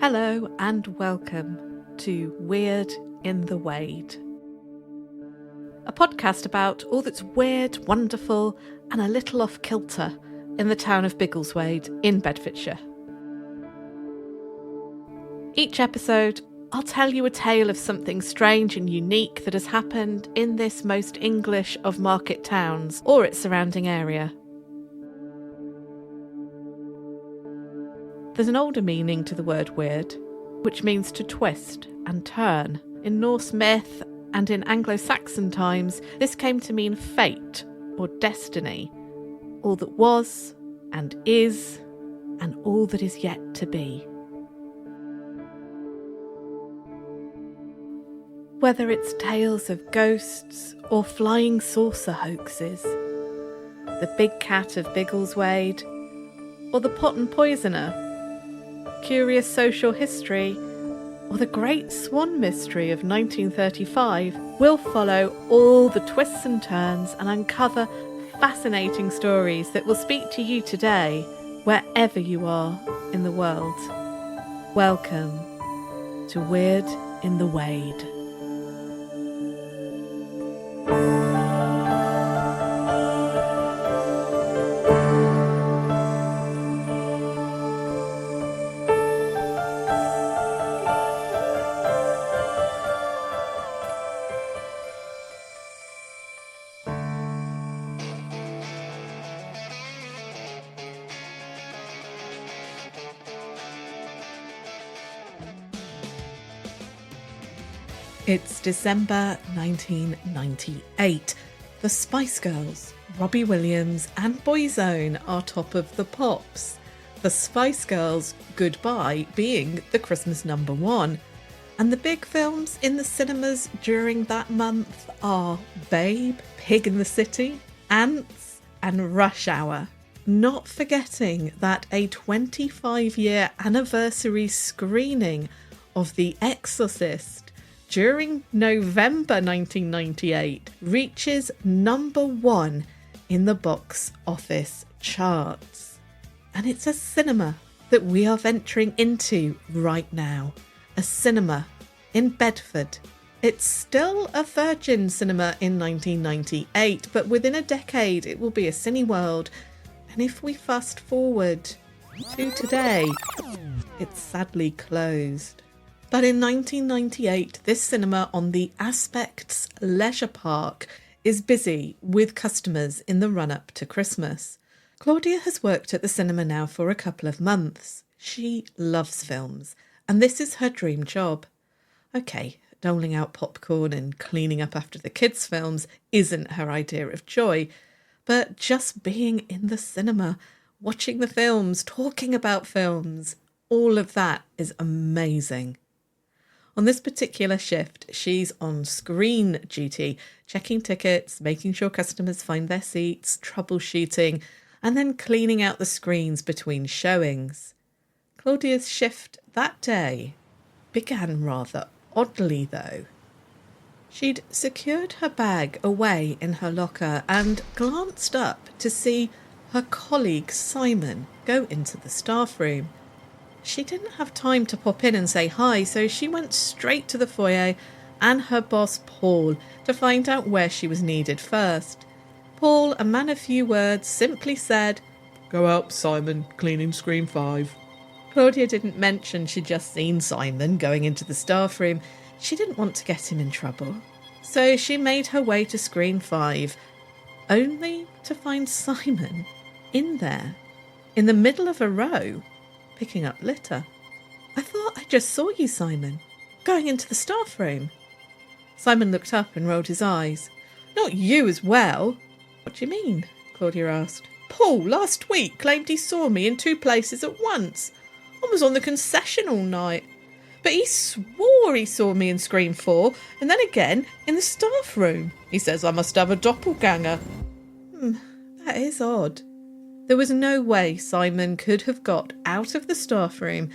Hello and welcome to Weird in the Wade, a podcast about all that's weird, wonderful and a little off kilter in the town of Biggleswade in Bedfordshire. Each episode, I'll tell you a tale of something strange and unique that has happened in this most English of market towns or its surrounding area. There's an older meaning to the word weird, which means to twist and turn. In Norse myth and in Anglo-Saxon times, this came to mean fate or destiny, all that was and is, and all that is yet to be. Whether it's tales of ghosts or flying saucer hoaxes, the big cat of Biggleswade, or the pot and poisoner, curious social history, or the Great Swan Mystery of 1935, we'll follow all the twists and turns and uncover fascinating stories that will speak to you today, wherever you are in the world. Welcome to Weird in the Wade. It's December 1998. The Spice Girls, Robbie Williams and Boyzone are top of the pops. The Spice Girls' Goodbye being the Christmas number one. And the big films in the cinemas during that month are Babe, Pig in the City, Ants and Rush Hour. Not forgetting that a 25-year anniversary screening of The Exorcist during November 1998 reaches number one in the box office charts. And it's a cinema that we are venturing into right now. A cinema in Bedford. It's still a Virgin cinema in 1998, but within a decade it will be a Cineworld. And if we fast forward to today, it's sadly closed. But in 1998, this cinema on the Aspects Leisure Park is busy with customers in the run-up to Christmas. Claudia has worked at the cinema now for a couple of months. She loves films, and this is her dream job. Okay, doling out popcorn and cleaning up after the kids' films isn't her idea of joy, but just being in the cinema, watching the films, talking about films, all of that is amazing. On this particular shift, she's on screen duty, checking tickets, making sure customers find their seats, troubleshooting, and then cleaning out the screens between showings. Claudia's shift that day began rather oddly, though. She'd secured her bag away in her locker and glanced up to see her colleague Simon go into the staff room. She didn't have time to pop in and say hi, so she went straight to the foyer and her boss Paul to find out where she was needed first. Paul, a man of few words, simply said, "Go out, Simon, cleaning screen 5. Claudia didn't mention she'd just seen Simon going into the staff room. She didn't want to get him in trouble. So she made her way to screen 5, only to find Simon in there, in the middle of a row, picking up litter. "I thought I just saw you, Simon, going into the staff room." Simon looked up and rolled his eyes. "Not you as well." "What do you mean?" Claudia asked. "Paul last week claimed he saw me in 2 places at once. I was on the concession all night. But he swore he saw me in screen 4 and then again in the staff room. He says I must have a doppelganger." That is odd. There was no way Simon could have got out of the staff room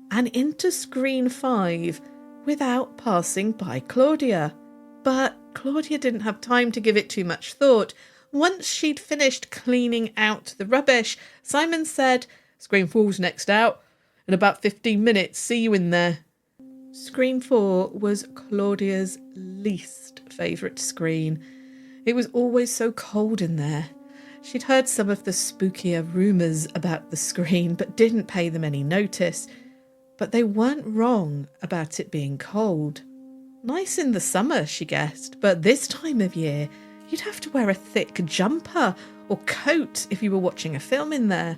and into screen 5 without passing by Claudia. But Claudia didn't have time to give it too much thought. Once she'd finished cleaning out the rubbish, Simon said, "Screen 4's next out. In about 15 minutes, see you in there. Screen 4 was Claudia's least favourite screen. It was always so cold in there. She'd heard some of the spookier rumours about the screen, but didn't pay them any notice. But they weren't wrong about it being cold. Nice in the summer, she guessed, but this time of year, you'd have to wear a thick jumper or coat if you were watching a film in there.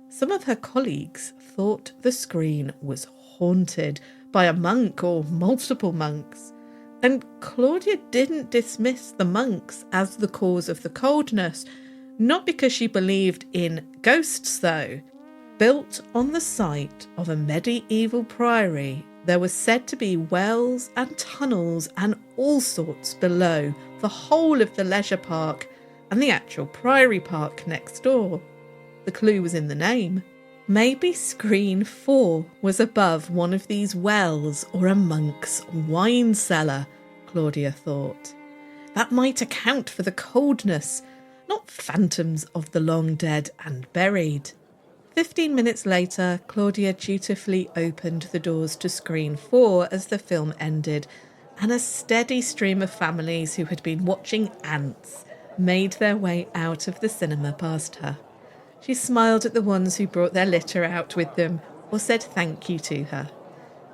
Some of her colleagues thought the screen was haunted by a monk or multiple monks. And Claudia didn't dismiss the monks as the cause of the coldness, not because she believed in ghosts though. Built on the site of a medieval priory, there was said to be wells and tunnels and all sorts below the whole of the leisure park and the actual priory park next door. The clue was in the name. Maybe Screen 4 was above one of these wells or a monk's wine cellar, Claudia thought. That might account for the coldness, not phantoms of the long dead and buried. 15 minutes later, Claudia dutifully opened the doors to Screen 4 as the film ended, and a steady stream of families who had been watching Ants made their way out of the cinema past her. She smiled at the ones who brought their litter out with them or said thank you to her.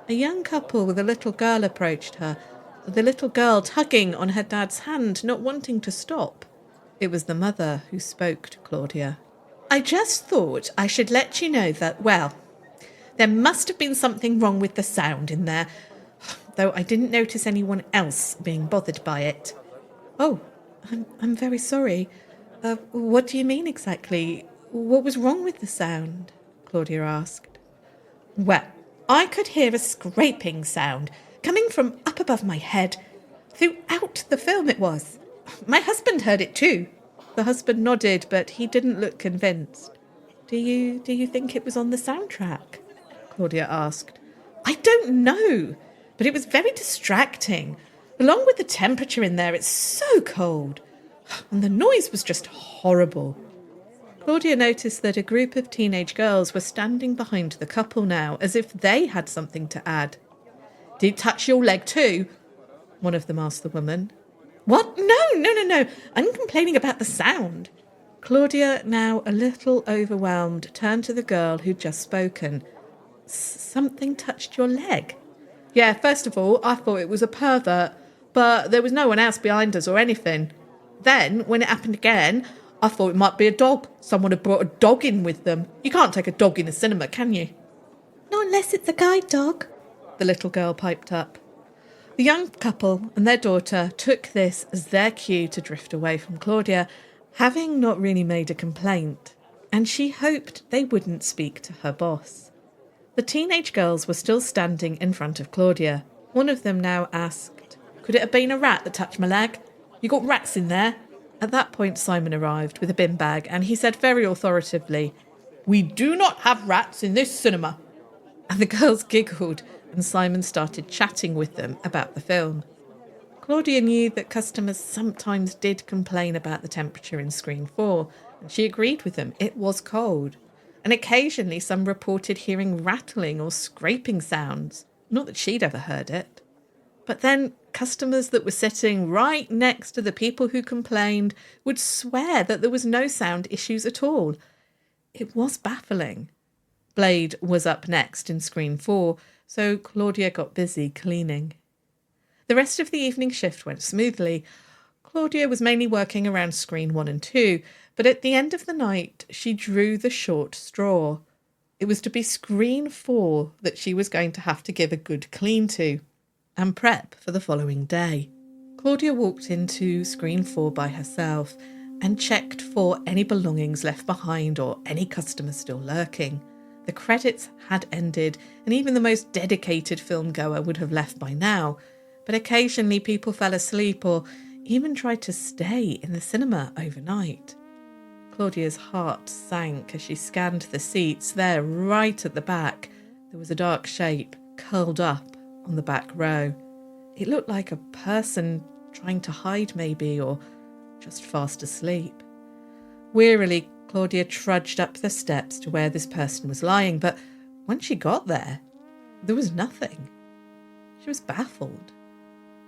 A young couple with a little girl approached her, the little girl tugging on her dad's hand, not wanting to stop. It was the mother who spoke to Claudia. I just thought I should let you know that, well, there must have been something wrong with the sound in there, though I didn't notice anyone else being bothered by it. Oh, I'm very sorry. What do you mean exactly? What was wrong with the sound? Claudia asked. Well, I could hear a scraping sound coming from up above my head. Throughout the film it was. My husband heard it too. The husband nodded, but he didn't look convinced. Do you think it was on the soundtrack? Claudia asked. I don't know, but it was very distracting. Along with the temperature in there, it's so cold. And the noise was just horrible. Claudia noticed that a group of teenage girls were standing behind the couple now, as if they had something to add. Did it touch your leg too? One of them asked the woman. What? No. I'm complaining about the sound. Claudia, now a little overwhelmed, turned to the girl who'd just spoken. Something touched your leg? Yeah, first of all, I thought it was a pervert, but there was no one else behind us or anything. Then, when it happened again, I thought it might be a dog. Someone had brought a dog in with them. You can't take a dog in a cinema, can you? Not unless it's a guide dog, the little girl piped up. The young couple and their daughter took this as their cue to drift away from Claudia, having not really made a complaint, and she hoped they wouldn't speak to her boss. The teenage girls were still standing in front of Claudia. One of them now asked, Could it have been a rat that touched my leg? You got rats in there? At that point, Simon arrived with a bin bag, and he said very authoritatively, We do not have rats in this cinema. And the girls giggled, and Simon started chatting with them about the film. Claudia knew that customers sometimes did complain about the temperature in Screen 4, and she agreed with them. It was cold. And occasionally some reported hearing rattling or scraping sounds. Not that she'd ever heard it. But then customers that were sitting right next to the people who complained would swear that there was no sound issues at all. It was baffling. Blade was up next in Screen 4, so Claudia got busy cleaning. The rest of the evening shift went smoothly. Claudia was mainly working around Screen 1 and 2, but at the end of the night she drew the short straw. It was to be Screen 4 that she was going to have to give a good clean to, and prep for the following day. Claudia walked into Screen 4 by herself and checked for any belongings left behind or any customers still lurking. The credits had ended, and even the most dedicated film goer would have left by now, but occasionally people fell asleep or even tried to stay in the cinema overnight. Claudia's heart sank as she scanned the seats. There, right at the back, there was a dark shape curled up on the back row. It looked like a person trying to hide maybe, or just fast asleep. Wearily, Claudia trudged up the steps to where this person was lying, but when she got there, there was nothing. She was baffled.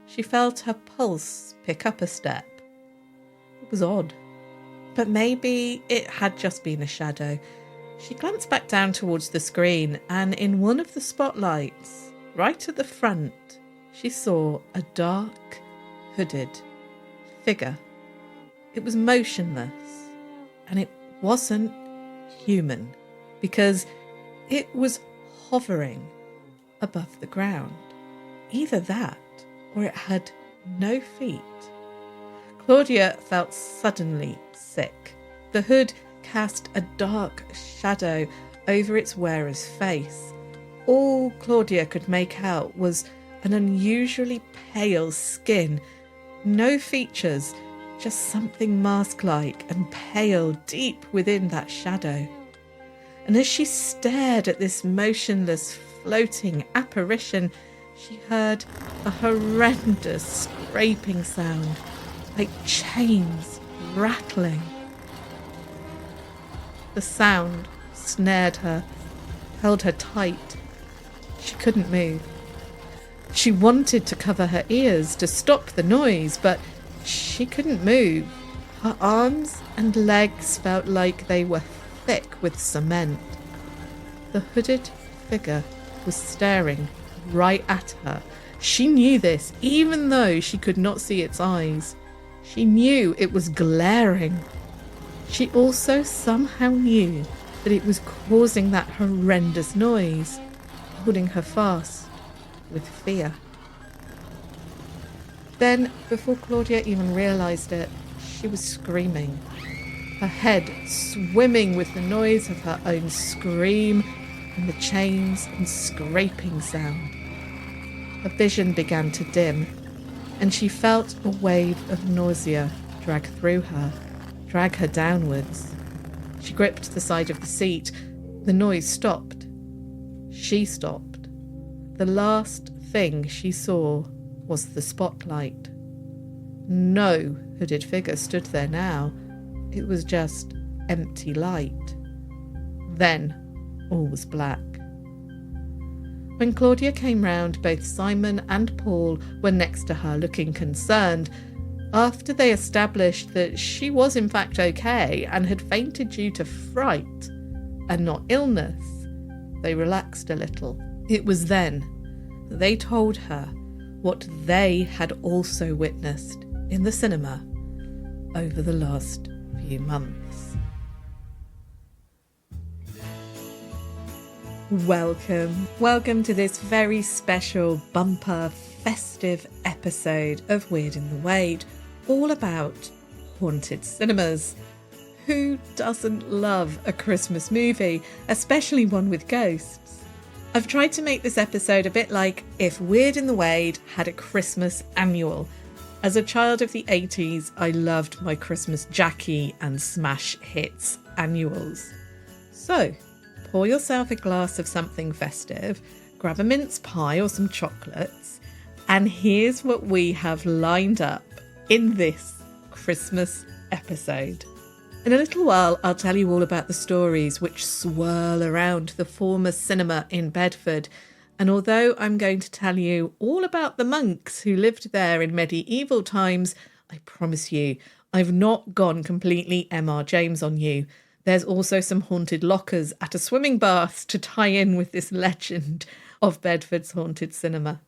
She felt her pulse pick up a step. It was odd. But maybe it had just been a shadow. She glanced back down towards the screen, and in one of the spotlights, right at the front, she saw a dark, hooded figure. It was motionless, and it wasn't human, because it was hovering above the ground. Either that, or it had no feet. Claudia felt suddenly sick. The hood cast a dark shadow over its wearer's face. All Claudia could make out was an unusually pale skin. No features, just something mask-like and pale deep within that shadow. And as she stared at this motionless, floating apparition, she heard a horrendous scraping sound, like chains rattling. The sound snared her, held her tight. She couldn't move. She wanted to cover her ears to stop the noise, but she couldn't move. Her arms and legs felt like they were thick with cement. The hooded figure was staring right at her. She knew this, even though she could not see its eyes. She knew it was glaring. She also somehow knew that it was causing that horrendous noise, holding her fast with fear. Then, before Claudia even realised it, she was screaming, her head swimming with the noise of her own scream and the chains and scraping sound. Her vision began to dim, and she felt a wave of nausea drag through her, drag her downwards. She gripped the side of the seat. The noise stopped. She stopped. The last thing she saw was the spotlight. No hooded figure stood there now. It was just empty light. Then all was black. When Claudia came round, both Simon and Paul were next to her, looking concerned. After they established that she was in fact okay and had fainted due to fright and not illness, they relaxed a little. It was then that they told her what they had also witnessed in the cinema over the last few months. Welcome to this very special bumper festive episode of Weird in the Wade, all about haunted cinemas. Who doesn't love a Christmas movie, especially one with ghosts? I've tried to make this episode a bit like if Weird in the Wade had a Christmas annual. As a child of the 80s, I loved my Christmas Jackie and Smash Hits annuals. So, pour yourself a glass of something festive, grab a mince pie or some chocolates, and here's what we have lined up in this Christmas episode. In a little while, I'll tell you all about the stories which swirl around the former cinema in Bedford. And although I'm going to tell you all about the monks who lived there in medieval times, I promise you, I've not gone completely M.R. James on you. There's also some haunted lockers at a swimming bath to tie in with this legend of Bedford's haunted cinema.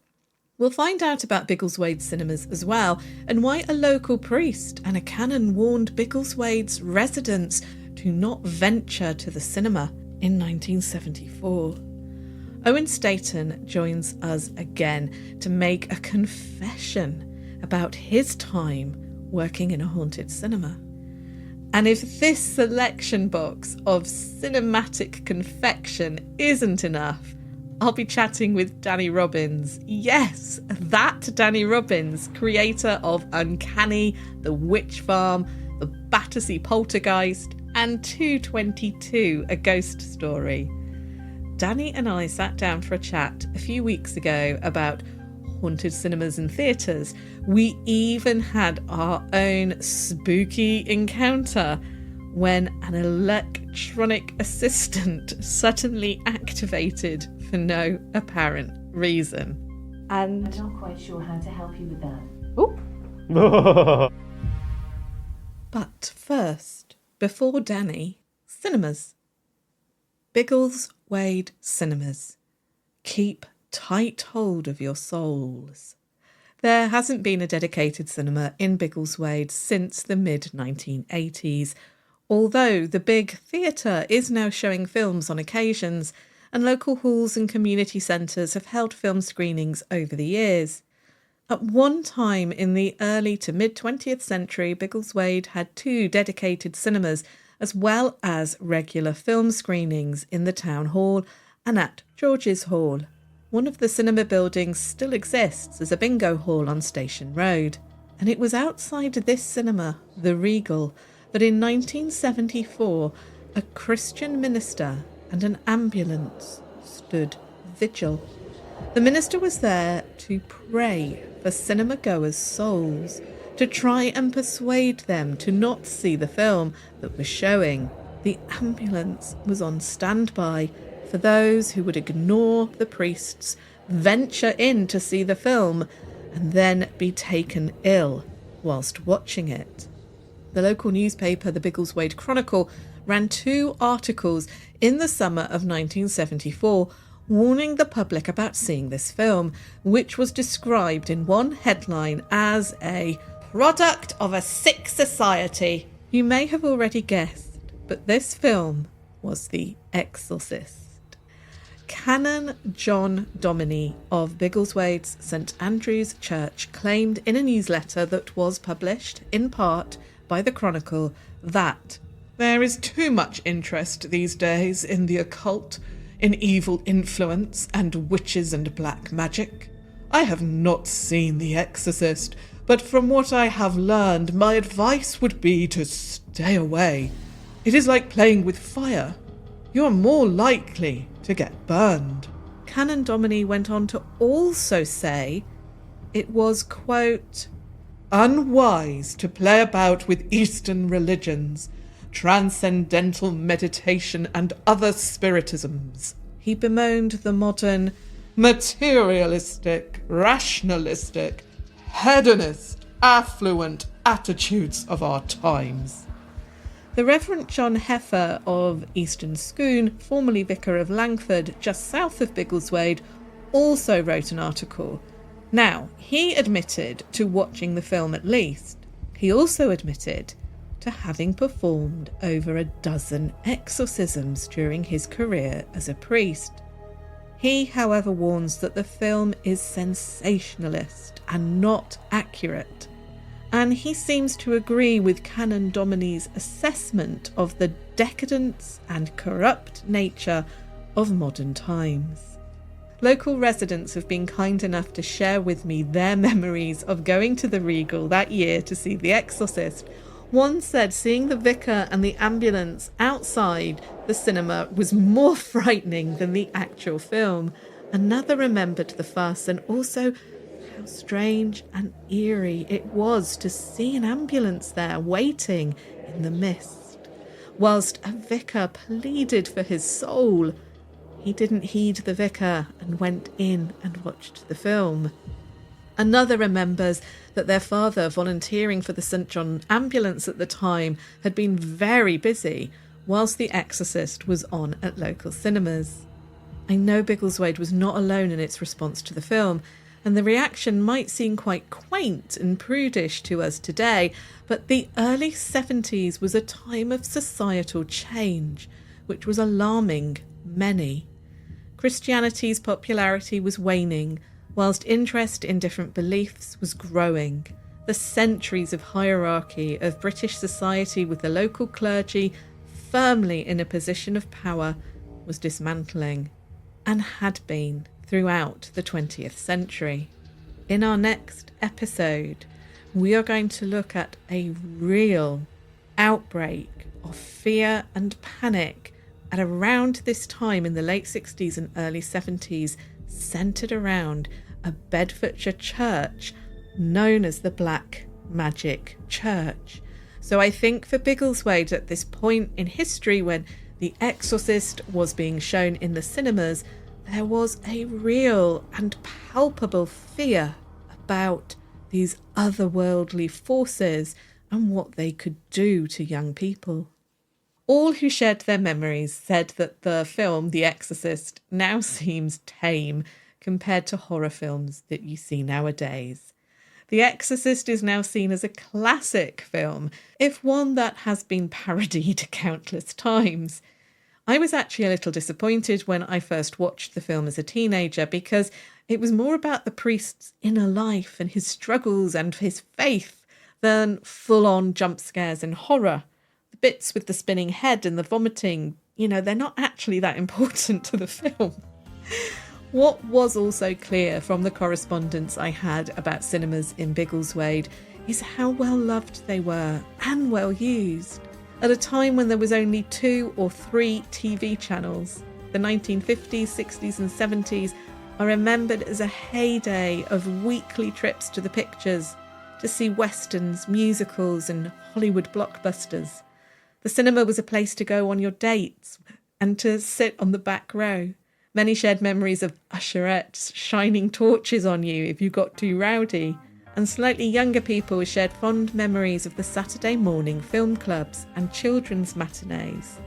We'll find out about Biggleswade cinemas as well, and why a local priest and a canon warned Biggleswade's residents to not venture to the cinema in 1974. Owen Staton joins us again to make a confession about his time working in a haunted cinema. And if this selection box of cinematic confection isn't enough, I'll be chatting with Danny Robins. Yes, that Danny Robins, creator of Uncanny, The Witch Farm, the Battersea Poltergeist, and 222, A Ghost Story. Danny and I sat down for a chat a few weeks ago about haunted cinemas and theatres. We even had our own spooky encounter when an electronic assistant suddenly activated for no apparent reason. And I'm not quite sure how to help you with that. oh. But first, before Danny, cinemas. Biggleswade cinemas. Keep tight hold of your souls. There hasn't been a dedicated cinema in Biggleswade since the mid-1980s, although the big theatre is now showing films on occasions, and local halls and community centres have held film screenings over the years. At one time in the early to mid-20th century, Biggleswade had 2 dedicated cinemas, as well as regular film screenings in the town hall and at George's Hall. One of the cinema buildings still exists as a bingo hall on Station Road, and it was outside this cinema, the Regal, that in 1974 a Christian minister and an ambulance stood vigil. The minister was there to pray for cinema goers' souls, to try and persuade them to not see the film that was showing. The ambulance was on standby for those who would ignore the priests, venture in to see the film, and then be taken ill whilst watching it. The local newspaper, the Biggleswade Chronicle, ran 2 articles in the summer of 1974 warning the public about seeing this film, which was described in one headline as a product of a sick society. You may have already guessed, but this film was The Exorcist. Canon John Dominy of Biggleswade's St Andrew's Church claimed in a newsletter that was published, in part, by the Chronicle that there is too much interest these days in the occult, in evil influence and witches and black magic. I have not seen The Exorcist, but from what I have learned, my advice would be to stay away. It is like playing with fire. You are more likely to get burned. Canon Dominy went on to also say it was, quote, unwise to play about with Eastern religions, transcendental meditation and other spiritisms. He bemoaned the modern, materialistic, rationalistic, hedonist, affluent attitudes of our times. The Reverend John Heffer of Easton Scone, formerly Vicar of Langford, just south of Biggleswade, also wrote an article. Now, he admitted to watching the film at least. He also admitted to having performed over a dozen exorcisms during his career as a priest. He, however, warns that the film is sensationalist and not accurate, and he seems to agree with Canon Dominy's assessment of the decadence and corrupt nature of modern times. Local residents have been kind enough to share with me their memories of going to the Regal that year to see The Exorcist. One said seeing the vicar and the ambulance outside the cinema was more frightening than the actual film. Another remembered the fuss and also how strange and eerie it was to see an ambulance there waiting in the mist, whilst a vicar pleaded for his soul. He didn't heed the vicar and went in and watched the film. Another remembers that their father, volunteering for the St John ambulance at the time, had been very busy whilst The Exorcist was on at local cinemas. I know Biggleswade was not alone in its response to the film, and the reaction might seem quite quaint and prudish to us today, but the early 70s was a time of societal change, which was alarming many. Christianity's popularity was waning, whilst interest in different beliefs was growing. The centuries of hierarchy of British society with the local clergy firmly in a position of power was dismantling, and had been throughout the 20th century. In our next episode, we are going to look at a real outbreak of fear and panic at around this time in the late 60s and early 70s, centred around a Bedfordshire church known as the Black Magic Church. So I think for Biggleswade at this point in history when The Exorcist was being shown in the cinemas, there was a real and palpable fear about these otherworldly forces and what they could do to young people. All who shared their memories said that the film The Exorcist now seems tame compared to horror films that you see nowadays. The Exorcist is now seen as a classic film, if one that has been parodied countless times. I was actually a little disappointed when I first watched the film as a teenager because it was more about the priest's inner life and his struggles and his faith than full-on jump scares and horror. The bits with the spinning head and the vomiting, they're not actually that important to the film. What was also clear from the correspondence I had about cinemas in Biggleswade is how well loved they were and well used. At a time when there was only 2 or 3 TV channels, the 1950s, 60s and 70s are remembered as a heyday of weekly trips to the pictures to see westerns, musicals and Hollywood blockbusters. The cinema was a place to go on your dates and to sit on the back row. Many shared memories of usherettes shining torches on you if you got too rowdy, and slightly younger people shared fond memories of the Saturday morning film clubs and children's matinees.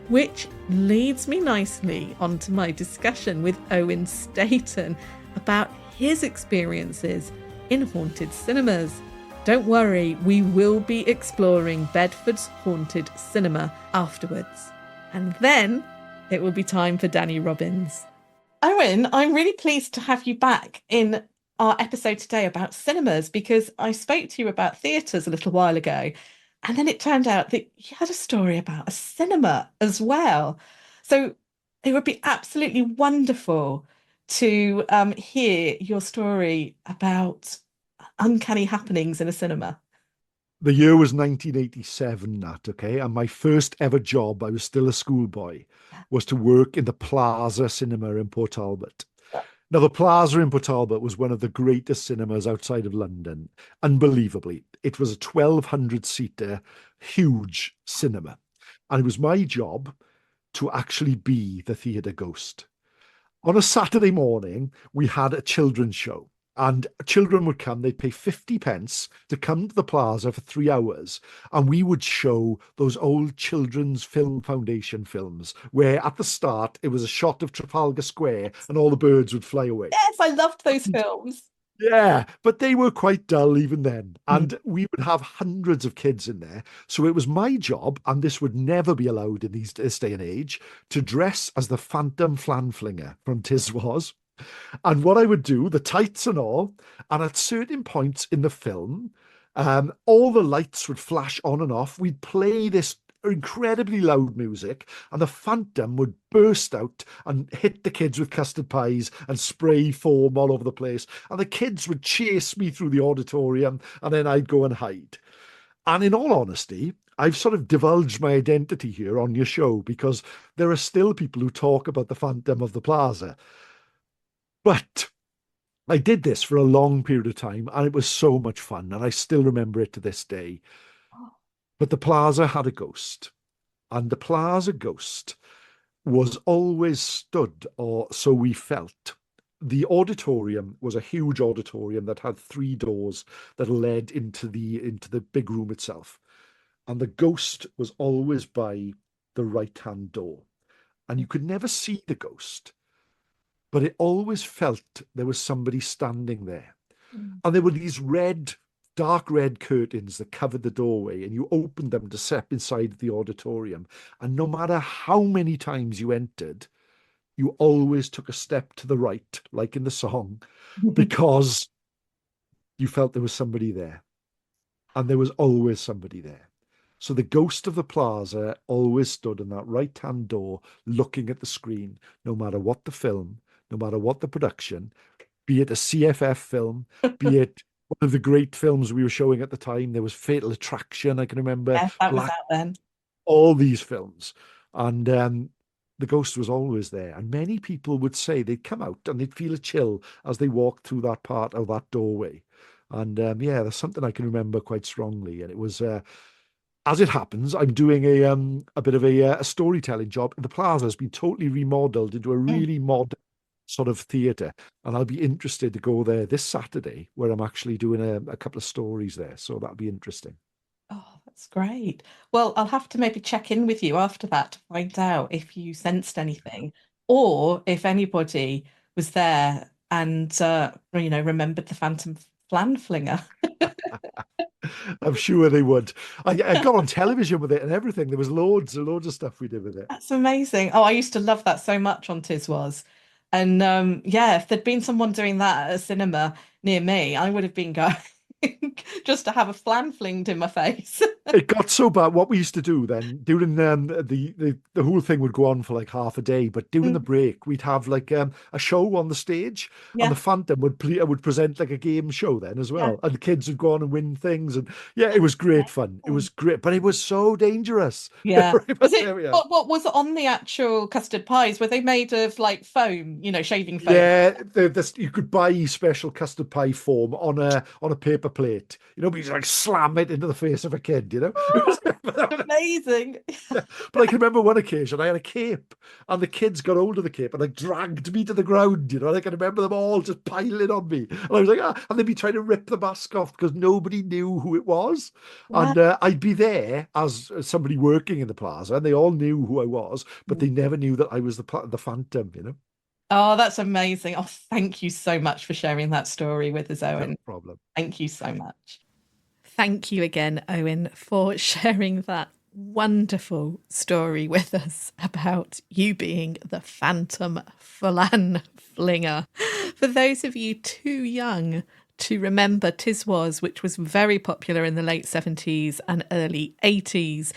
Which leads me nicely onto my discussion with Owen Staton about his experiences in haunted cinemas. Don't worry, we will be exploring Bedford's haunted cinema afterwards. And then it will be time for Danny Robins. Owen, I'm really pleased to have you back in our episode today about cinemas because I spoke to you about theatres a little while ago, and then it turned out that you had a story about a cinema as well. So it would be absolutely wonderful to hear your story about uncanny happenings in a cinema. The year was 1987, Nat, okay? And my first ever job, I was still a schoolboy, was to work in the Plaza Cinema in Port Talbot. Now, the Plaza in Port Talbot was one of the greatest cinemas outside of London. Unbelievably, it was a 1,200-seater, huge cinema. And it was my job to actually be the theatre ghost. On a Saturday morning, we had a children's show. And children would come, they'd pay 50 pence to come to the Plaza for 3 hours. And we would show those old Children's Film Foundation films, where at the start it was a shot of Trafalgar Square and all the birds would fly away. Yes, I loved those films. Yeah, but they were quite dull even then. And we would have hundreds of kids in there. So it was my job, and this would never be allowed in this day and age, to dress as the Phantom Flanflinger from Tiswas. And what I would do, the tights and all, and at certain points in the film, all the lights would flash on and off. We'd play this incredibly loud music, and the Phantom would burst out and hit the kids with custard pies and spray foam all over the place. And the kids would chase me through the auditorium, and then I'd go and hide. And in all honesty, I've sort of divulged my identity here on your show because there are still people who talk about the Phantom of the Plaza. But I did this for a long period of time, and it was so much fun, and I still remember it to this day. But the Plaza had a ghost, and the Plaza ghost was always stood, or so we felt. The auditorium was a huge auditorium that had 3 doors that led into the big room itself. And the ghost was always by the right-hand door. And you could never see the ghost, but it always felt there was somebody standing there. And there were these dark red curtains that covered the doorway, and you opened them to step inside the auditorium. And no matter how many times you entered, you always took a step to the right, like in the song, because you felt there was somebody there. And there was always somebody there. So the ghost of the Plaza always stood in that right-hand door looking at the screen, no matter what the film, no matter what the production, be it a CFF film, be it one of the great films we were showing at the time. There was Fatal Attraction, I can remember. Yes, that was out then. All these films. And the ghost was always there. And many people would say they'd come out and they'd feel a chill as they walked through that part of that doorway. And yeah, that's something I can remember quite strongly. And it was as it happens, I'm doing a bit of a storytelling job. The plaza has been totally remodeled into a Mm. really modern sort of theatre, and I'll be interested to go there this Saturday, where I'm actually doing a couple of stories there. So that'll be interesting. Oh, that's great. Well, I'll have to maybe check in with you after that to find out if you sensed anything or if anybody was there and remembered the Phantom Flan Flinger. I'm sure they would. I got on television with it and everything. There was loads and loads of stuff we did with it. That's amazing. Oh, I used to love that so much on Tiswas. And yeah, if there'd been someone doing that at a cinema near me, I would have been going just to have a flan flinged in my face. It got so bad. What we used to do then, during the whole thing would go on for like half a day, but during the Mm, break, we'd have like a show on the stage, and the yeah, Phantom would present like a game show then as yeah. well, and the kids would go on and win things, and yeah, it was great fun. It was great, but it was so dangerous. Yeah. Was it There we are. what was it on the actual custard pies? Were they made of like foam, shaving foam? Yeah, you could buy special custard pie foam on a paper plate. But you just like slam it into the face of a kid. It was, Amazing. but I can remember one occasion I had a cape, and the kids got hold of the cape and like dragged me to the ground. And I can remember them all just piling on me, and I was like, and they'd be trying to rip the mask off because nobody knew who it was, Wow. and I'd be there as somebody working in the plaza, and they all knew who I was, but they never knew that I was the Phantom. Oh, that's amazing. Oh, thank you so much for sharing that story with us, No Owen. problem. Thank you so much. Thank you again, Owen, for sharing that wonderful story with us about you being the Phantom Flan Flinger. For those of you too young to remember Tiswas, which was very popular in the late 70s and early 80s,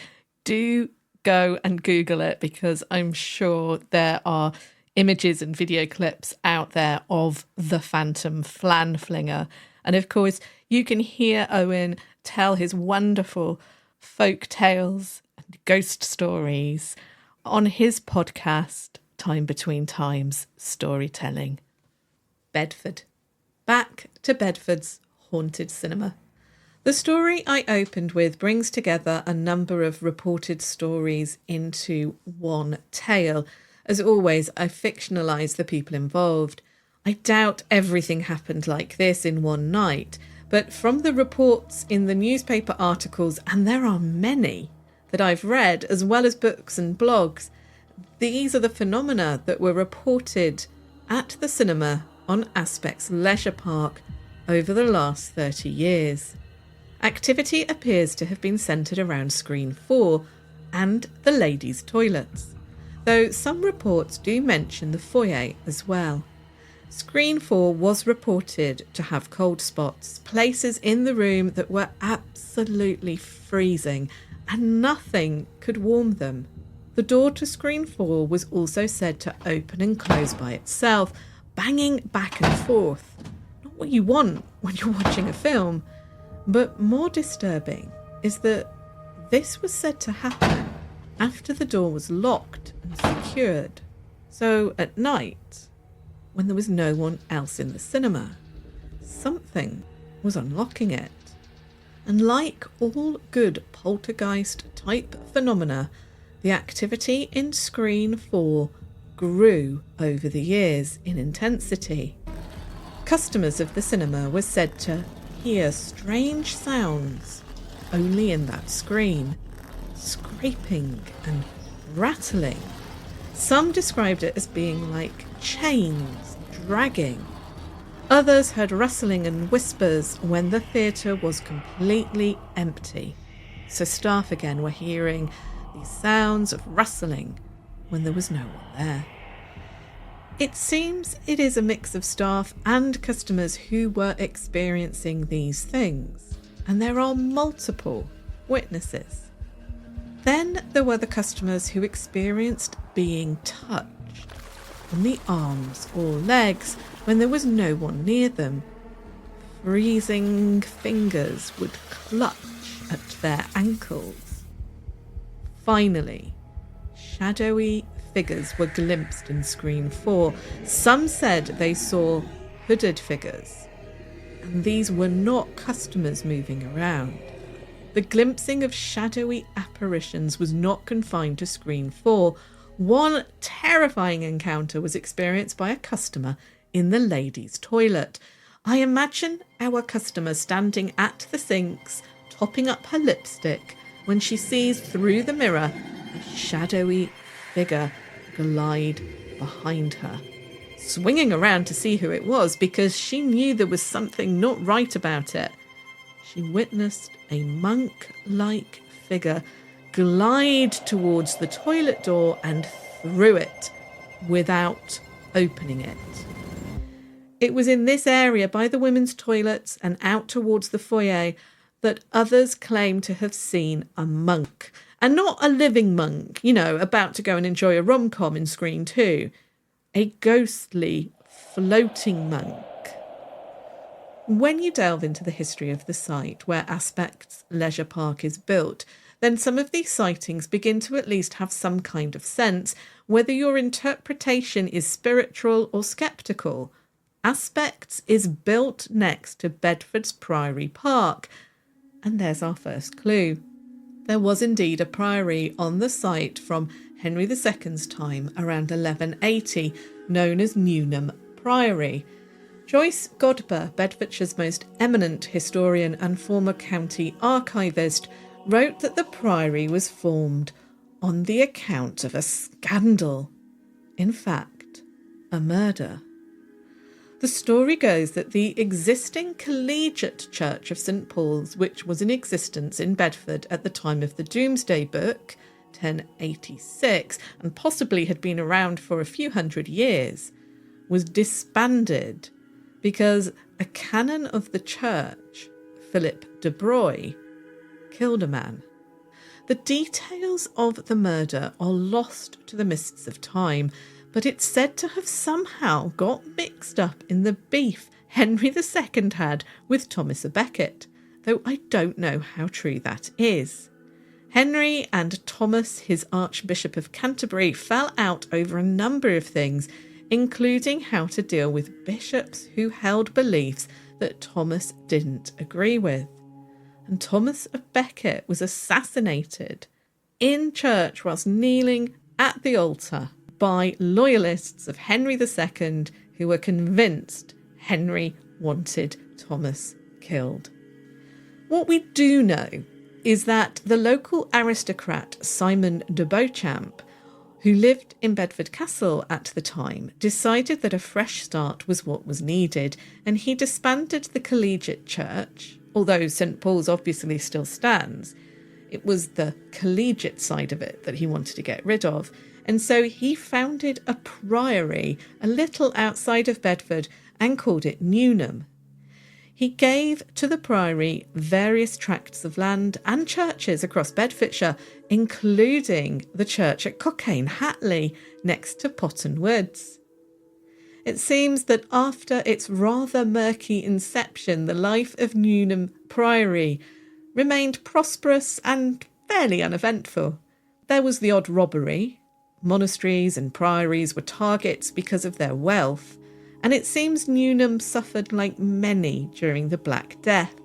do go and Google it because I'm sure there are images and video clips out there of the Phantom Flan Flinger. And of course, you can hear Owen tell his wonderful folk tales and ghost stories on his podcast, Time Between Times Storytelling. Bedford. Back to Bedford's haunted cinema. The story I opened with brings together a number of reported stories into one tale. As always, I fictionalise the people involved. I doubt everything happened like this in one night, but from the reports in the newspaper articles, and there are many that I've read, as well as books and blogs, these are the phenomena that were reported at the cinema on Aspects Leisure Park over the last 30 years. Activity appears to have been centred around Screen 4 and the ladies' toilets, though some reports do mention the foyer as well. Screen 4 was reported to have cold spots, places in the room that were absolutely freezing and nothing could warm them. The door to Screen 4 was also said to open and close by itself, banging back and forth. Not what you want when you're watching a film, but more disturbing is that this was said to happen after the door was locked and secured. So at night, when there was no one else in the cinema, something was unlocking it. And like all good poltergeist type phenomena, the activity in Screen 4 grew over the years in intensity. Customers of the cinema were said to hear strange sounds only in that screen, scraping and rattling. Some described it as being like chains dragging. Others heard rustling and whispers when the theatre was completely empty. So staff again were hearing these sounds of rustling when there was no one there. It seems it is a mix of staff and customers who were experiencing these things, and there are multiple witnesses. Then there were the customers who experienced being touched on the arms or legs when there was no one near them. Freezing fingers would clutch at their ankles. Finally, shadowy figures were glimpsed in Screen 4. Some said they saw hooded figures, and these were not customers moving around. The glimpsing of shadowy apparitions was not confined to screen 4. One terrifying encounter was experienced by a customer in the ladies' toilet. I imagine our customer standing at the sinks, topping up her lipstick, when she sees through the mirror a shadowy figure glide behind her, swinging around to see who it was because she knew there was something not right about it. She witnessed a monk-like figure glide towards the toilet door and through it without opening it. It was in this area by the women's toilets and out towards the foyer that others claim to have seen a monk. And not a living monk, about to go and enjoy a rom-com in Screen 2. A ghostly, floating monk. When you delve into the history of the site where Aspects Leisure Park is built, then some of these sightings begin to at least have some kind of sense, whether your interpretation is spiritual or sceptical. Aspects is built next to Bedford's Priory Park. And there's our first clue. There was indeed a priory on the site from Henry II's time around 1180, known as Newnham Priory. Joyce Godber, Bedfordshire's most eminent historian and former county archivist, wrote that the priory was formed on the account of a scandal. In fact, a murder. The story goes that the existing collegiate church of St Paul's, which was in existence in Bedford at the time of the Domesday Book, 1086, and possibly had been around for a few hundred years, was disbanded because a canon of the church, Philip de Broye, killed a man. The details of the murder are lost to the mists of time, but it's said to have somehow got mixed up in the beef Henry II had with Thomas à Becket, though I don't know how true that is. Henry and Thomas, his Archbishop of Canterbury, fell out over a number of things, including how to deal with bishops who held beliefs that Thomas didn't agree with. And Thomas à Becket was assassinated in church whilst kneeling at the altar by loyalists of Henry II who were convinced Henry wanted Thomas killed. What we do know is that the local aristocrat Simon de Beauchamp, who lived in Bedford Castle at the time, decided that a fresh start was what was needed, and he disbanded the collegiate church, although St Paul's obviously still stands. It was the collegiate side of it that he wanted to get rid of, and so he founded a priory a little outside of Bedford and called it Newnham. He gave to the priory various tracts of land and churches across Bedfordshire, including the church at Cockayne, Hatley, next to Potton Woods. It seems that after its rather murky inception, the life of Newnham Priory remained prosperous and fairly uneventful. There was the odd robbery. Monasteries and priories were targets because of their wealth, and it seems Newnham suffered like many during the Black Death.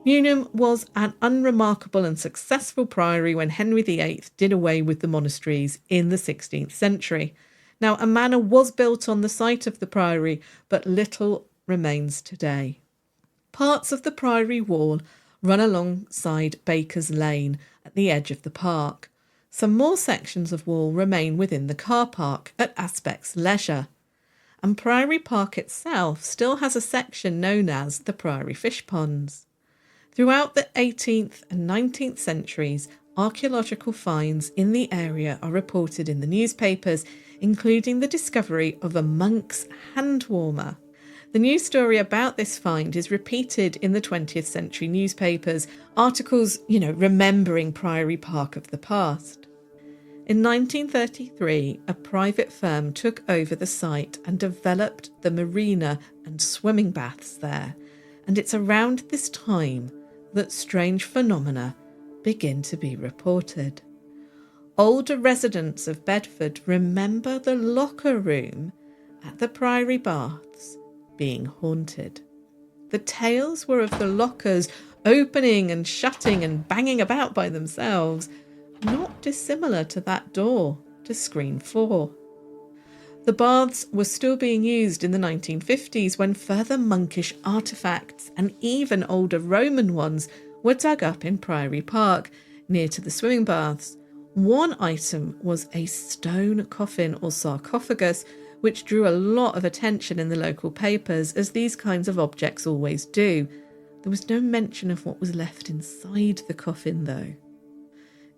Newnham was an unremarkable and successful priory when Henry VIII did away with the monasteries in the 16th century. Now, a manor was built on the site of the priory, but little remains today. Parts of the priory wall run alongside Baker's Lane at the edge of the park. Some more sections of wall remain within the car park at Aspects Leisure. And Priory Park itself still has a section known as the Priory Fish Ponds. Throughout the 18th and 19th centuries, archaeological finds in the area are reported in the newspapers, including the discovery of a monk's hand warmer. The news story about this find is repeated in the 20th century newspapers, articles, remembering Priory Park of the past. In 1933, a private firm took over the site and developed the marina and swimming baths there, and it's around this time that strange phenomena begin to be reported. Older residents of Bedford remember the locker room at the Priory Baths being haunted. The tales were of the lockers opening and shutting and banging about by themselves, not dissimilar to that door to screen 4. The baths were still being used in the 1950s when further monkish artefacts and even older Roman ones were dug up in Priory Park, near to the swimming baths. One item was a stone coffin or sarcophagus, which drew a lot of attention in the local papers, as these kinds of objects always do. There was no mention of what was left inside the coffin, though.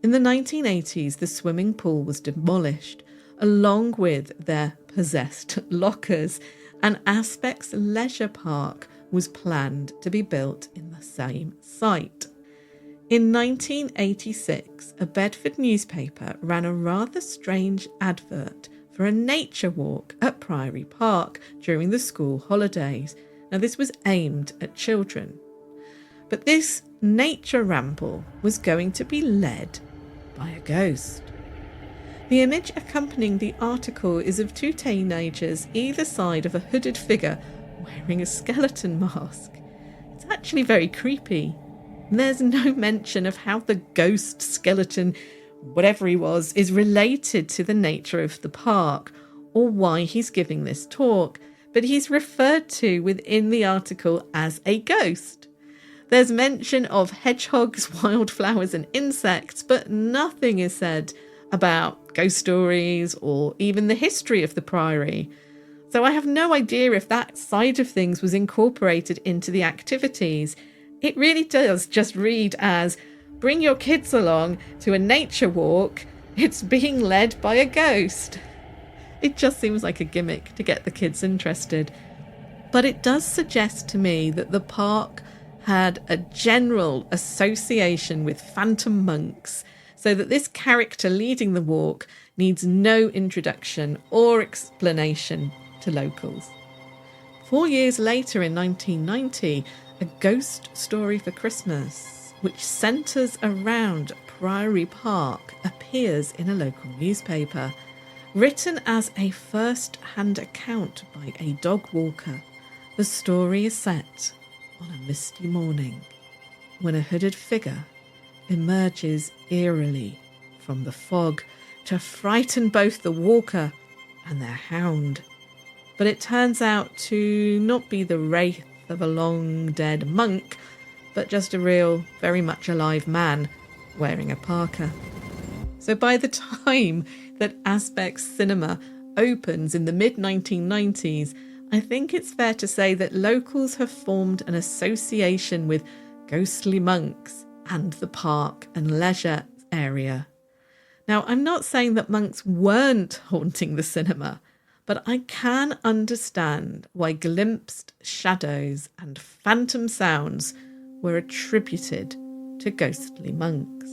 In the 1980s, the swimming pool was demolished, along with their possessed lockers, and Aspec's leisure park was planned to be built in the same site. In 1986, a Bedford newspaper ran a rather strange advert for a nature walk at Priory Park during the school holidays. Now, this was aimed at children. But this nature ramble was going to be led by a ghost. The image accompanying the article is of 2 teenagers either side of a hooded figure wearing a skeleton mask. It's actually very creepy. There's no mention of how the ghost skeleton, whatever he was, is related to the nature of the park or why he's giving this talk, but he's referred to within the article as a ghost. There's mention of hedgehogs, wildflowers and insects, but nothing is said about ghost stories or even the history of the Priory. So I have no idea if that side of things was incorporated into the activities. It really does just read as, bring your kids along to a nature walk, it's being led by a ghost. It just seems like a gimmick to get the kids interested. But it does suggest to me that the park had a general association with phantom monks, so that this character leading the walk needs no introduction or explanation to locals. 4 years later, in 1990, a ghost story for Christmas, which centres around Priory Park, appears in a local newspaper. Written as a first-hand account by a dog walker, the story is set on a misty morning when a hooded figure emerges eerily from the fog to frighten both the walker and their hound. But it turns out to not be the wraith of a long-dead monk, but just a real, very much alive man wearing a parka. So by the time that Aspec's cinema opens in the mid-1990s, I think it's fair to say that locals have formed an association with ghostly monks and the park and leisure area. Now, I'm not saying that monks weren't haunting the cinema, but I can understand why glimpsed shadows and phantom sounds were attributed to ghostly monks.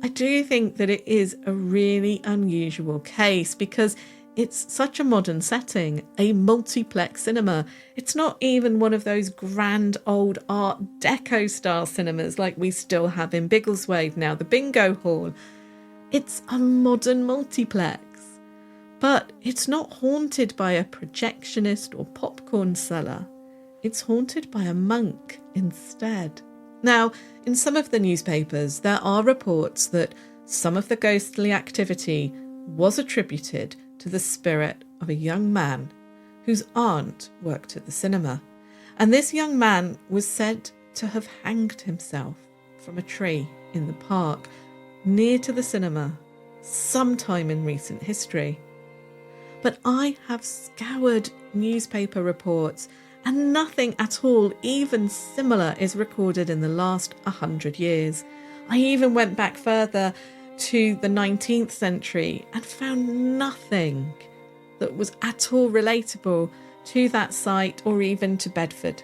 I do think that it is a really unusual case because it's such a modern setting, a multiplex cinema. It's not even one of those grand old Art Deco style cinemas like we still have in Biggleswade now, the bingo hall. It's a modern multiplex. But it's not haunted by a projectionist or popcorn seller. It's haunted by a monk instead. Now, in some of the newspapers, there are reports that some of the ghostly activity was attributed to the spirit of a young man whose aunt worked at the cinema. And this young man was said to have hanged himself from a tree in the park near to the cinema sometime in recent history. But I have scoured newspaper reports and nothing at all even similar is recorded in the last 100 years. I even went back further to the 19th century and found nothing that was at all relatable to that site or even to Bedford.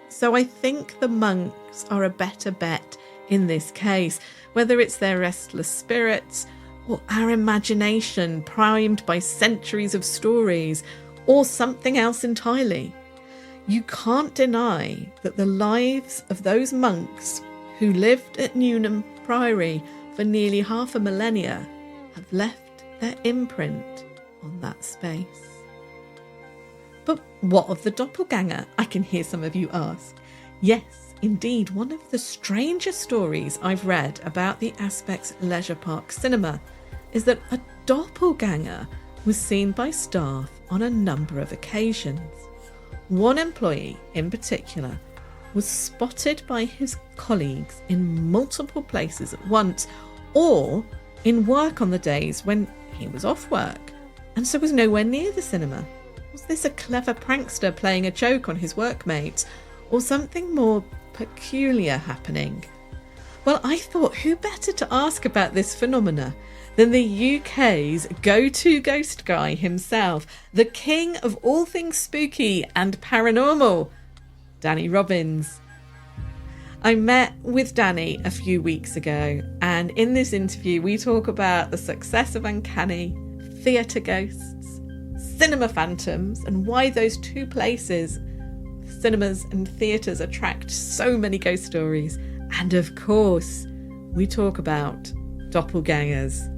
So I think the monks are a better bet in this case, whether it's their restless spirits or our imagination primed by centuries of stories or something else entirely. You can't deny that the lives of those monks who lived at Newnham Priory for nearly half a millennia have left their imprint on that space. But what of the doppelganger? I can hear some of you ask. Yes, Indeed, one of the strangest stories I've read about the Aspects Leisure Park cinema is that a doppelganger was seen by staff on a number of occasions. One employee in particular was spotted by his colleagues in multiple places at once, or in work on the days when he was off work, and so was nowhere near the cinema. Was this a clever prankster playing a joke on his workmates, or something more peculiar happening? Well, I thought who better to ask about this phenomena than the UK's go-to ghost guy himself, the king of all things spooky and paranormal, Danny Robins. I met with Danny a few weeks ago, and in this interview we talk about the success of Uncanny, theatre ghosts, cinema phantoms, and why those two places, cinemas and theatres, attract so many ghost stories. And of course, we talk about doppelgangers.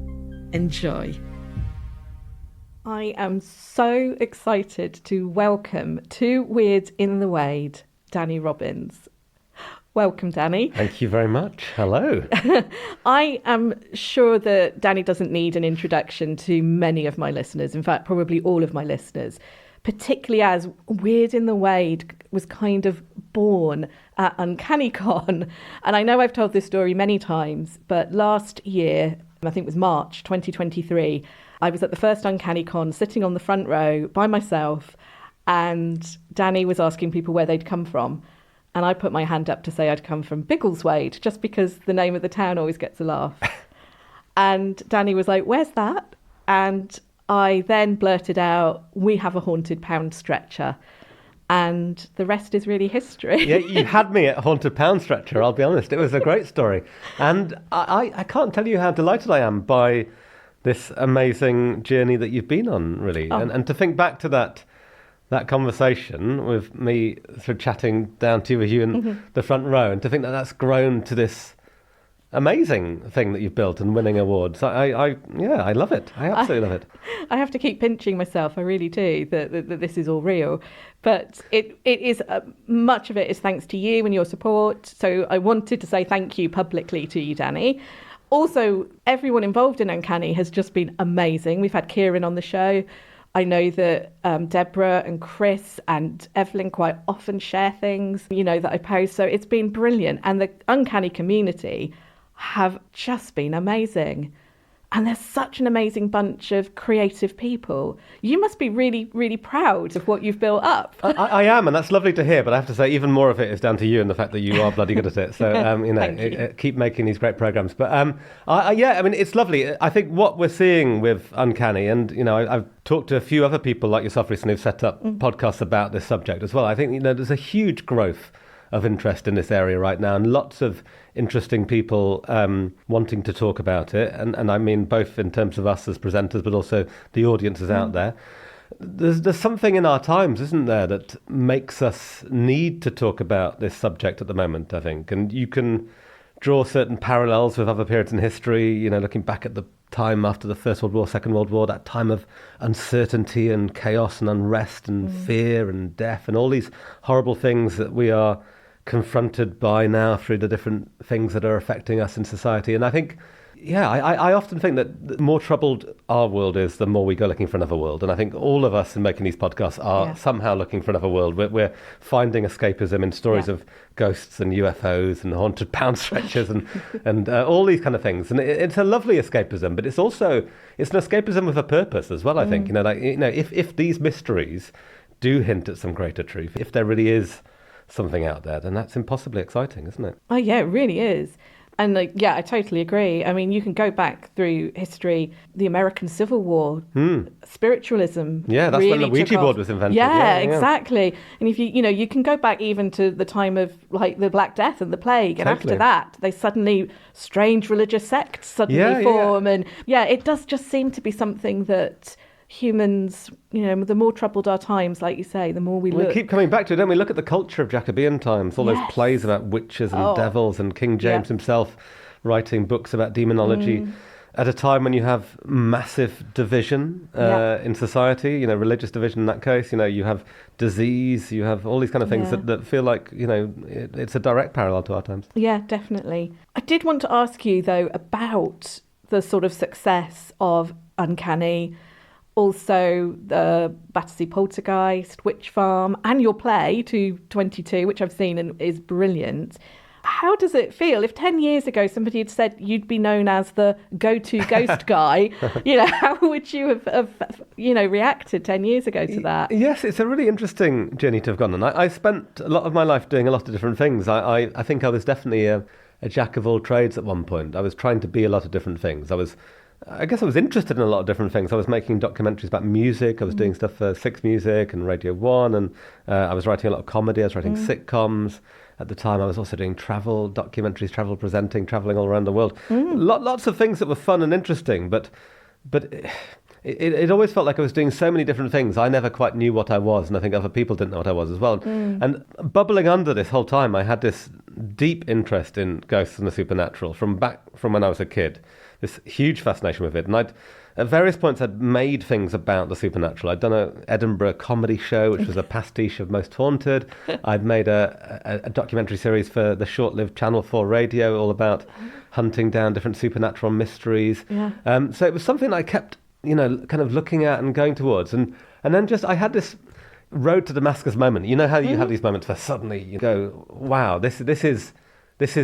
Enjoy. I am so excited to welcome two weirds in the Wade, Danny Robins. Welcome, Danny. Thank you very much. Hello. I am sure that Danny doesn't need an introduction to many of my listeners, in fact, probably all of my listeners, particularly as Weird in the Wade was kind of born at Uncanny Con. And I know I've told this story many times, but last year, I think it was March 2023, I was at the first Uncanny Con sitting on the front row by myself, and Danny was asking people where they'd come from. And I put my hand up to say I'd come from Biggleswade, just because the name of the town always gets a laugh. And Danny was like, "Where's that?" And I then blurted out, "We have a haunted pound stretcher." And the rest is really history. Yeah, you had me at Haunted Pound Stretcher, I'll be honest. It was a great story. And I can't tell you how delighted I am by this amazing journey that you've been on, really. Oh. And to think back to that conversation with me sort of chatting down to you in the front row, and to think that that's grown to this amazing thing that you've built and winning awards. I love it. I absolutely love it. I have to keep pinching myself. I really do, that this is all real. But it is, much of it is thanks to you and your support. So I wanted to say thank you publicly to you, Danny. Also, everyone involved in Uncanny has just been amazing. We've had Kieran on the show. I know that Deborah and Chris and Evelyn quite often share things, that I post. So it's been brilliant. And the Uncanny community have just been amazing. And there's such an amazing bunch of creative people. You must be really, really proud of what you've built up. I am, and that's lovely to hear. But I have to say, even more of it is down to you and the fact that you are bloody good at it. So, keep making these great programs. But it's lovely. I think what we're seeing with Uncanny, and I've talked to a few other people like yourself recently who've set up podcasts about this subject as well. I think there's a huge growth of interest in this area right now, and lots of interesting people wanting to talk about it, and I mean both in terms of us as presenters, but also the audiences out there. There's something in our times, isn't there, that makes us need to talk about this subject at the moment, I think. And you can draw certain parallels with other periods in history, looking back at the time after the First World War, Second World War, that time of uncertainty and chaos and unrest and fear and death and all these horrible things that we are confronted by now through the different things that are affecting us in society. And I think, I often think that the more troubled our world is, the more we go looking for another world. And I think all of us in making these podcasts are somehow looking for another world. We're finding escapism in stories of ghosts and UFOs and haunted pound stretchers and all these kind of things. And it's a lovely escapism, but it's an escapism with a purpose as well, I think. If these mysteries do hint at some greater truth, if there really is something out there, then that's impossibly exciting, isn't it? Oh yeah, it really is. And I totally agree. I mean, you can go back through history, the American Civil War, spiritualism. Yeah, that's really when the Ouija board was invented. Yeah, exactly. And if you can go back even to the time of like the Black Death and the plague, and after that, they suddenly strange religious sects suddenly form, and it does just seem to be something that humans, the more troubled our times, like you say, the more we look. We keep coming back to it, don't we? Look at the culture of Jacobean times, all those plays about witches and devils, and King James himself writing books about demonology. at a time when you have massive division in society, religious division in that case, you have disease, you have all these kind of things that feel like, it's a direct parallel to our times. Yeah, definitely. I did want to ask you, though, about the sort of success of Uncanny, also the Battersea Poltergeist, Witch Farm, and your play, 222, which I've seen and is brilliant. How does it feel if 10 years ago somebody had said you'd be known as the go-to ghost guy? How would you have reacted 10 years ago to that? Yes, it's a really interesting journey to have gone on. I spent a lot of my life doing a lot of different things. I think I was definitely a jack of all trades at one point. I was trying to be a lot of different things. I guess I was interested in a lot of different things. I was making documentaries about music. I was doing stuff for Six Music and Radio 1, and I was writing a lot of comedy. I was writing sitcoms. At the time, I was also doing travel documentaries, travel presenting, traveling all around the world. Lots of things that were fun and interesting, but it always felt like I was doing so many different things. I never quite knew what I was, and I think other people didn't know what I was as well. And bubbling under this whole time, I had this deep interest in ghosts and the supernatural from when I was a kid. This huge fascination with it, and at various points I'd made things about the supernatural. I'd done an Edinburgh comedy show, which was a pastiche of Most Haunted. I'd made a documentary series for the short-lived Channel 4 radio, all about hunting down different supernatural mysteries. So it was something I kept, kind of looking at and going towards, and then I had this road to Damascus moment. You know how you have these moments where suddenly you go, wow, this is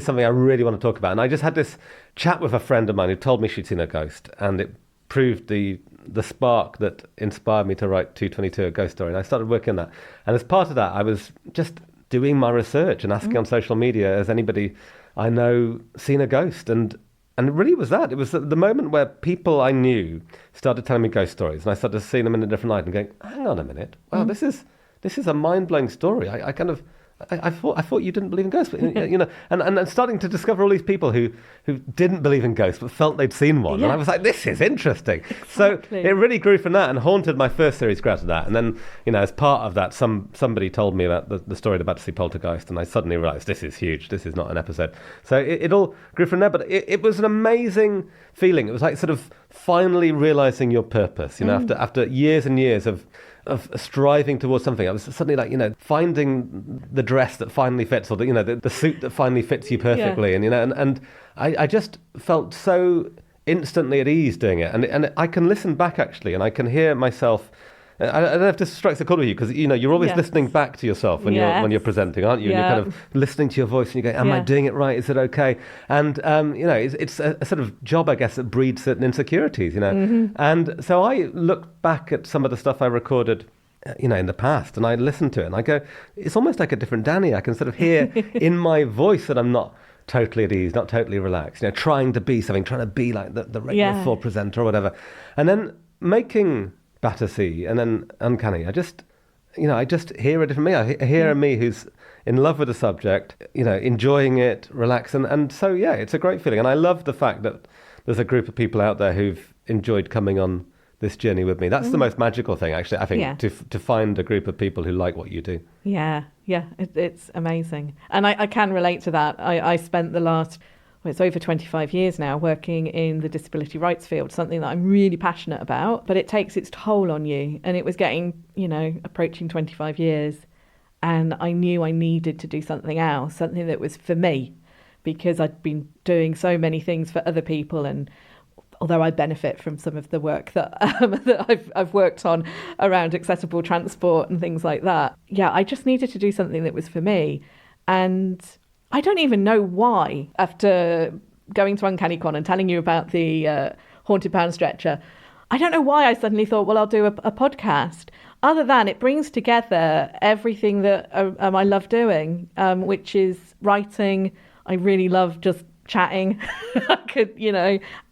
something I really want to talk about. And I just had this chat with a friend of mine who told me she'd seen a ghost, and it proved the spark that inspired me to write 222, a ghost story. And I started working on that. And as part of that, I was just doing my research and asking on social media, has anybody I know seen a ghost? And it really was that. It was the moment where people I knew started telling me ghost stories, and I started seeing them in a different light and going, hang on a minute, wow, this is a mind-blowing story. I thought you didn't believe in ghosts, but, and starting to discover all these people who didn't believe in ghosts but felt they'd seen one, and I was like, this is interesting. Exactly. So it really grew from that, and Haunted, my first series, grew out of that. And then, as part of that, somebody told me about the story of the Battersea Poltergeist, and I suddenly realised this is huge. This is not an episode. So it all grew from there. But it was an amazing feeling. It was like sort of finally realising your purpose. After years and years of striving towards something, I was suddenly like, finding the dress that finally fits, or the suit that finally fits you perfectly, and I just felt so instantly at ease doing it, and I can listen back actually, and I can hear myself. I don't know if this strikes a chord with you, because you're always listening back to yourself when you're presenting, aren't you? And you're kind of listening to your voice, and you go, "Am I doing it right? Is it okay?" And it's a sort of job, I guess, that breeds certain insecurities. And so I look back at some of the stuff I recorded, in the past, and I listen to it, and I go, it's almost like a different Danny. I can sort of hear in my voice that I'm not totally at ease, not totally relaxed. trying to be something, trying to be like the regular full presenter or whatever, and then making Battersea and then Uncanny, I just hear a different me. I hear a me who's in love with the subject, enjoying it, relaxing, and so it's a great feeling. And I love the fact that there's a group of people out there who've enjoyed coming on this journey with me. That's the most magical thing, actually, I think, to find a group of people who like what you do. It's amazing, and I can relate to that. I spent the last, it's over 25 years now working in the disability rights field, something that I'm really passionate about, but it takes its toll on you. And it was getting, approaching 25 years, and I knew I needed to do something else, something that was for me, because I'd been doing so many things for other people. And although I benefit from some of the work that I've worked on around accessible transport and things like that, I just needed to do something that was for me. And I don't even know why, after going to Uncanny Con and telling you about the Haunted Pound Stretcher, I don't know why I suddenly thought, well, I'll do a podcast. Other than it brings together everything that I love doing, which is writing. I really love just chatting. I could,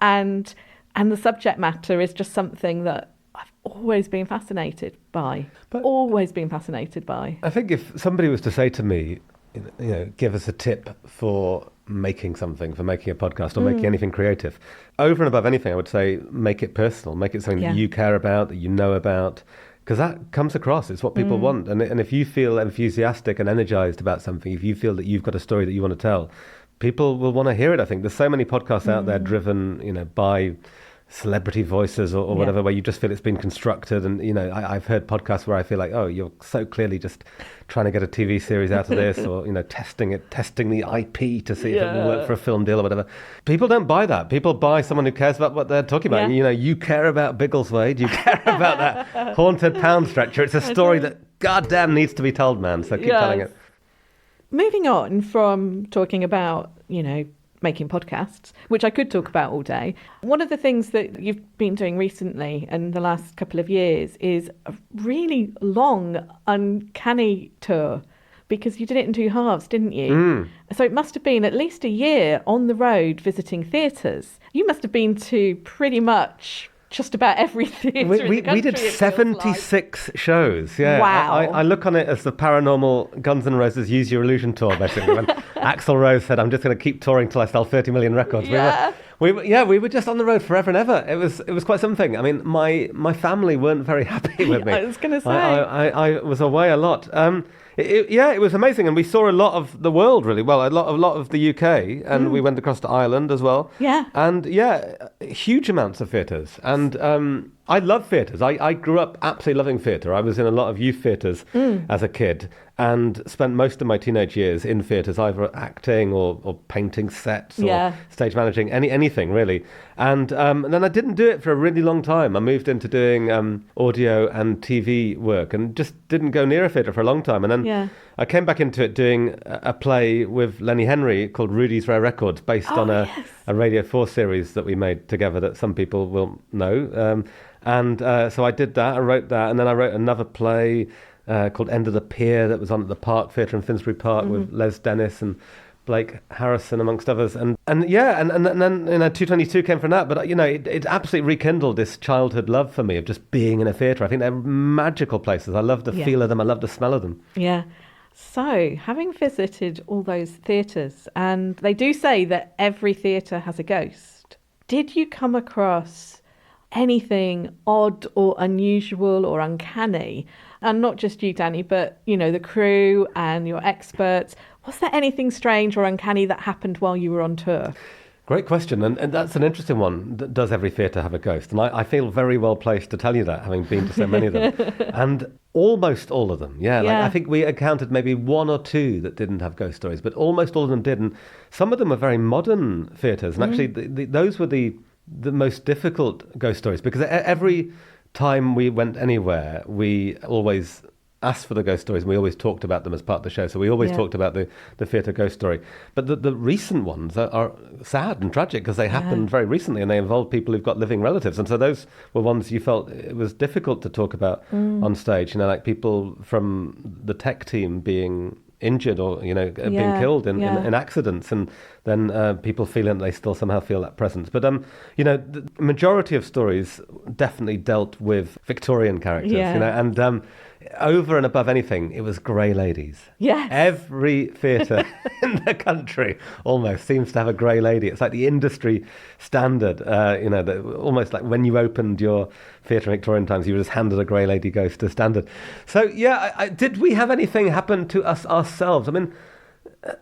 and the subject matter is just something that I've always been fascinated by. I think if somebody was to say to me, give us a tip for making something, for making a podcast or making anything creative, over and above anything, I would say make it personal, make it something that you care about, that you know about, because that comes across. It's what people want. And if you feel enthusiastic and energized about something, if you feel that you've got a story that you want to tell, people will want to hear it. I think there's so many podcasts out there driven, by celebrity voices or whatever, where you just feel it's been constructed. And, I've heard podcasts where I feel like, oh, you're so clearly just trying to get a TV series out of this, or, testing the IP to see if it will work for a film deal or whatever. People don't buy that. People buy someone who cares about what they're talking about. You care about Biggleswade, you care about that haunted pound stretcher. It's a story that goddamn needs to be told, man. So keep telling it. Moving on from talking about, making podcasts, which I could talk about all day. One of the things that you've been doing recently and the last couple of years is a really long Uncanny tour, because you did it in 2 halves, didn't you? So it must have been at least a year on the road visiting theatres. You must have been to pretty much just about every theatre in the country. We did 76 shows. Yeah. Wow. I look on it as the paranormal Guns N' Roses Use Your Illusion tour, basically. When Axl Rose said, "I'm just going to keep touring till I sell 30 million records." Yeah. We were just on the road forever and ever. It was quite something. I mean, my family weren't very happy with me. I was going to say. I was away a lot. It was amazing, and we saw a lot of the world, really well, a lot of the UK, and we went across to Ireland as well. Yeah. And huge amounts of theatres. And I love theatres. I grew up absolutely loving theatre. I was in a lot of youth theatres as a kid, and spent most of my teenage years in theatres, either acting or painting sets or stage managing, anything really. And then I didn't do it for a really long time. I moved into doing audio and TV work, and just didn't go near a theatre for a long time. And then I came back into it doing a play with Lenny Henry called Rudy's Rare Records, based on a Radio 4 series that we made together that some people will know. So I did that, I wrote that, and then I wrote another play called End of the Pier that was on at the Park Theatre in Finsbury Park with Les Dennis and Blake Harrison, amongst others. And then 222 came from that. But, it absolutely rekindled this childhood love for me of just being in a theatre. I think they're magical places. I love the feel of them. I love the smell of them. Yeah. So, having visited all those theatres, and they do say that every theatre has a ghost, did you come across anything odd or unusual or uncanny? And not just you, Danny, but, the crew and your experts. Was there anything strange or uncanny that happened while you were on tour? Great question, and that's an interesting one. Does every theatre have a ghost? And I feel very well placed to tell you that, having been to so many of them. And almost all of them, I think we accounted maybe 1 or 2 that didn't have ghost stories, but almost all of them did. And some of them were very modern theatres, and actually those were the most difficult ghost stories, because every time we went anywhere, we always asked for the ghost stories, and we always talked about them as part of the show. So we always talked about the theatre ghost story. But the recent ones are sad and tragic, because they happened very recently, and they involved people who've got living relatives. And so those were ones you felt it was difficult to talk about on stage. Like people from the tech team being injured or being killed in accidents, and then people feeling they still somehow feel that presence. But the majority of stories definitely dealt with Victorian characters, and over and above anything, it was grey ladies. Yes. Every theatre in the country almost seems to have a grey lady. It's like the industry standard, almost like when you opened your theatre in Victorian times, you were just handed a grey lady ghost as standard. So, did we have anything happen to us ourselves? I mean,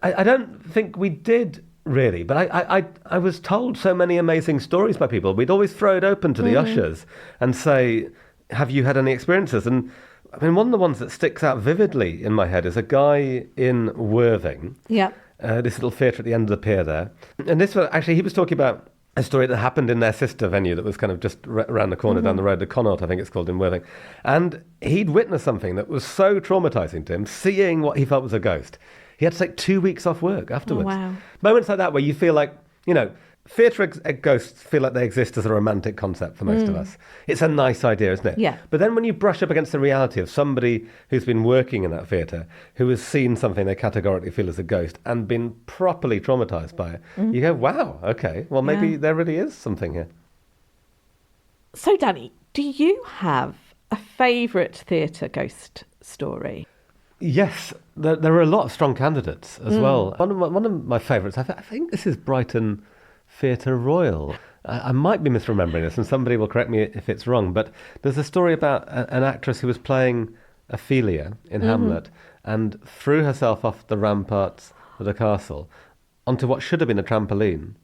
I don't think we did, really, but I was told so many amazing stories by people. We'd always throw it open to the ushers and say, have you had any experiences? And I mean, one of the ones that sticks out vividly in my head is a guy in Worthing. Yeah. This little theatre at the end of the pier there. And this was actually, he was talking about a story that happened in their sister venue that was kind of just around the corner down the road, the Connaught, I think it's called, in Worthing. And he'd witnessed something that was so traumatising to him, seeing what he felt was a ghost. He had to take 2 weeks off work afterwards. Oh, wow. Moments like that where you feel like, theatre ghosts feel like they exist as a romantic concept for most of us. It's a nice idea, isn't it? Yeah. But then when you brush up against the reality of somebody who's been working in that theatre, who has seen something they categorically feel is a ghost and been properly traumatised by it, you go, wow, okay, well, maybe there really is something here. So, Danny, do you have a favourite theatre ghost story? Yes, there are a lot of strong candidates as well. One of my favourites, I think this is Brighton Theatre Royal. I might be misremembering this, and somebody will correct me if it's wrong, but there's a story about an actress who was playing Ophelia in Hamlet and threw herself off the ramparts of the castle onto what should have been a trampoline,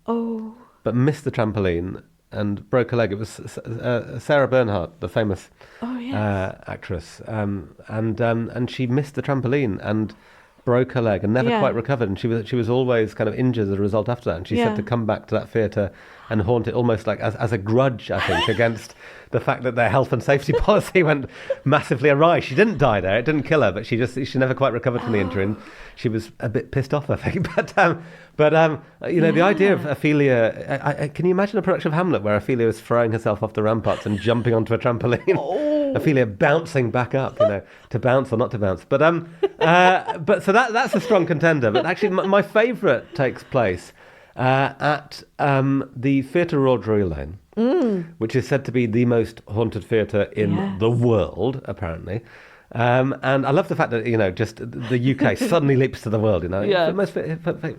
but missed the trampoline and broke a leg. It was Sarah Bernhardt, the famous actress, and she missed the trampoline and broke her leg and never quite recovered. And she was always kind of injured as a result after that. And she said to come back to that theatre and haunt it almost like as a grudge, I think, against the fact that their health and safety policy went massively awry. She didn't die there; it didn't kill her, but she never quite recovered from the injury, and she was a bit pissed off, I think. But the idea of Ophelia. Can you imagine a production of Hamlet where Ophelia is throwing herself off the ramparts and jumping onto a trampoline? Ophelia bouncing back up, to bounce or not to bounce. But so that's a strong contender. But actually, my favourite takes place at the Theatre Royal Drury Lane, which is said to be the most haunted theatre in the world, apparently. And I love the fact that, just the UK suddenly leaps to the world, The most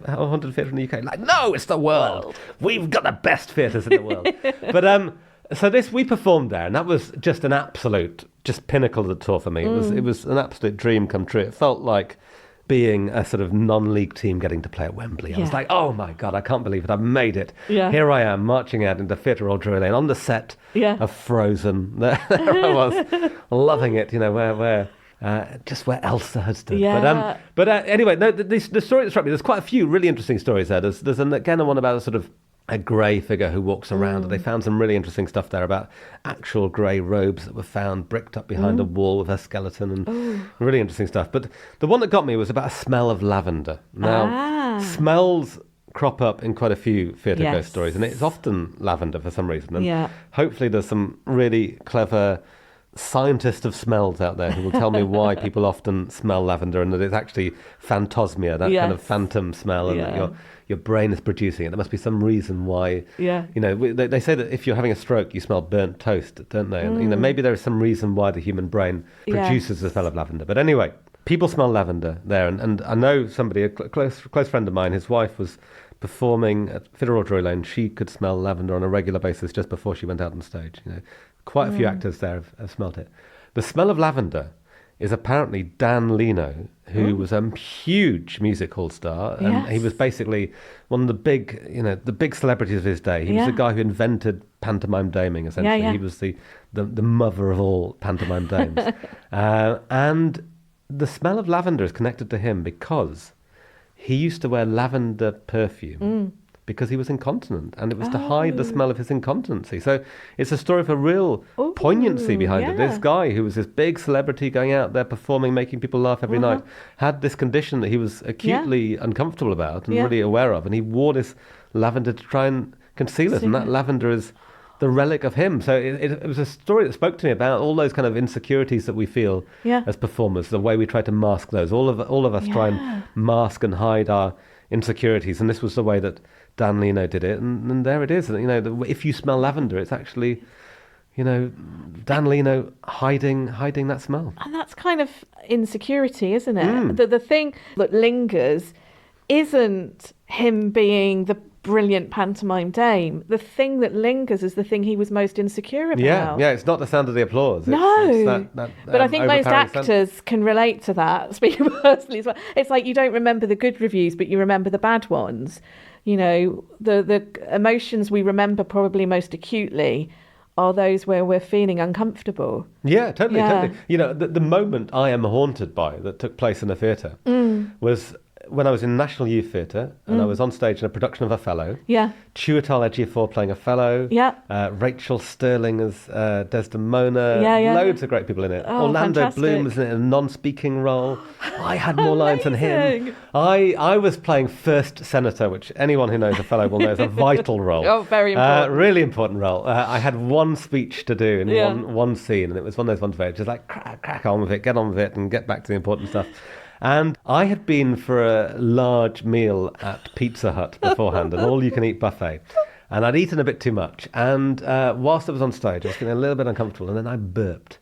haunted theatre in the UK. Like, no, it's the world. We've got the best theatres in the world. But so we performed there, and that was just an absolute, just pinnacle of the tour for me. It was an absolute dream come true. It felt like being a sort of non-league team getting to play at Wembley. I was like, oh my God, I can't believe it. I've made it. Yeah. Here I am marching out into Theatre Royal Drury Lane on the set of Frozen. There I was, loving it, where just where Elsa had stood. Yeah. But anyway, no, the story that struck me, there's quite a few really interesting stories there. There's again one about a sort of a grey figure who walks around, and they found some really interesting stuff there about actual grey robes that were found bricked up behind a wall with her skeleton, and really interesting stuff. But the one that got me was about a smell of lavender. Now, smells crop up in quite a few theatre ghost stories, and it's often lavender for some reason. And hopefully there's some really clever scientist of smells out there who will tell me why people often smell lavender, and that it's actually phantosmia, that kind of phantom smell, and that your brain is producing it. There must be some reason why. They say that if you're having a stroke, you smell burnt toast, don't they? And maybe there is some reason why the human brain produces the smell of lavender. But anyway, people smell lavender there, and I know somebody, a close friend of mine, his wife was performing at Theatre Royal Drury Lane. She could smell lavender on a regular basis just before she went out on stage. Quite a few actors there have smelt it. The smell of lavender is apparently Dan Leno, who was a huge music hall star, and he was basically one of the big celebrities of his day. He was the guy who invented pantomime daming, essentially. He was the mother of all pantomime dames. And the smell of lavender is connected to him because he used to wear lavender perfume. Because he was incontinent, and it was to hide the smell of his incontinency. So it's a story of a real poignancy behind it. This guy, who was this big celebrity going out there performing, making people laugh every night, had this condition that he was acutely uncomfortable about and really aware of, and he wore this lavender to try and conceal it, and that lavender is the relic of him. So it was a story that spoke to me about all those kind of insecurities that we feel as performers, the way we try to mask those. All of us try and mask and hide our insecurities, and this was the way that Dan Leno did it, and there it is. If you smell lavender, it's actually, Dan Leno hiding that smell. And that's kind of insecurity, isn't it? The thing that lingers isn't him being the brilliant pantomime dame. The thing that lingers is the thing he was most insecure about. Yeah, it's not the sound of the applause. No. That but I think most actors can relate to that, speaking personally as well. It's like you don't remember the good reviews, but you remember the bad ones. The emotions we remember probably most acutely are those where we're feeling uncomfortable. Yeah, totally. The moment I am haunted by that took place in a theatre was when I was in National Youth Theatre, and I was on stage in a production of Othello. Yeah. Chiwetel Ejiofor playing Othello. Yeah. Rachel Sterling as Desdemona. Yeah. Loads of great people in it. Orlando fantastic. Bloom was in a non-speaking role. I had more lines than him. I was playing First Senator, which anyone who knows Othello will know is a vital role. Very important. Really important role. I had one speech to do in one scene, and it was one of those ones where it's just like crack on with it, get on with it, and get back to the important stuff. And I had been for a large meal at Pizza Hut beforehand, an all-you-can-eat buffet. And I'd eaten a bit too much. And whilst I was on stage, I was feeling a little bit uncomfortable. And then I burped.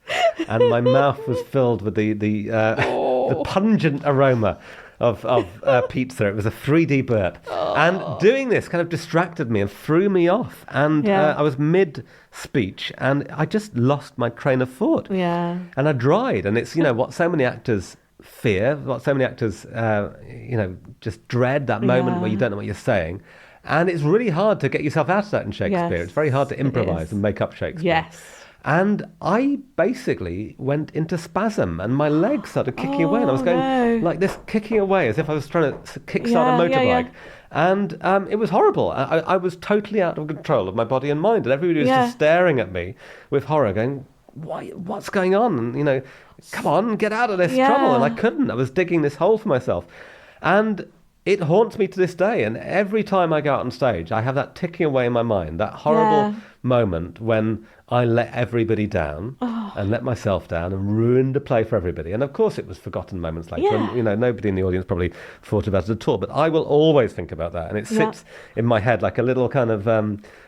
And my mouth was filled with the pungent aroma of pizza. It was a 3D burp. And doing this kind of distracted me and threw me off. And I was mid-speech, and I just lost my train of thought. Yeah. And I dried. And it's, what so many actors fear, what so many actors, just dread that moment where you don't know what you're saying. And it's really hard to get yourself out of that in Shakespeare. Yes, it's very hard to improvise and make up Shakespeare. Yes. And I basically went into spasm and my legs started kicking away. And I was going like this, kicking away as if I was trying to kickstart a motorbike. And it was horrible. I was totally out of control of my body and mind. And everybody was just staring at me with horror going, what's going on? And, come on, get out of this trouble. And I couldn't. I was digging this hole for myself. And it haunts me to this day. And every time I go out on stage, I have that ticking away in my mind, that horrible moment when I let everybody down and let myself down and ruined a play for everybody. And of course it was forgotten moments later. And, nobody in the audience probably thought about it at all. But I will always think about that. And it sits in my head like a little kind of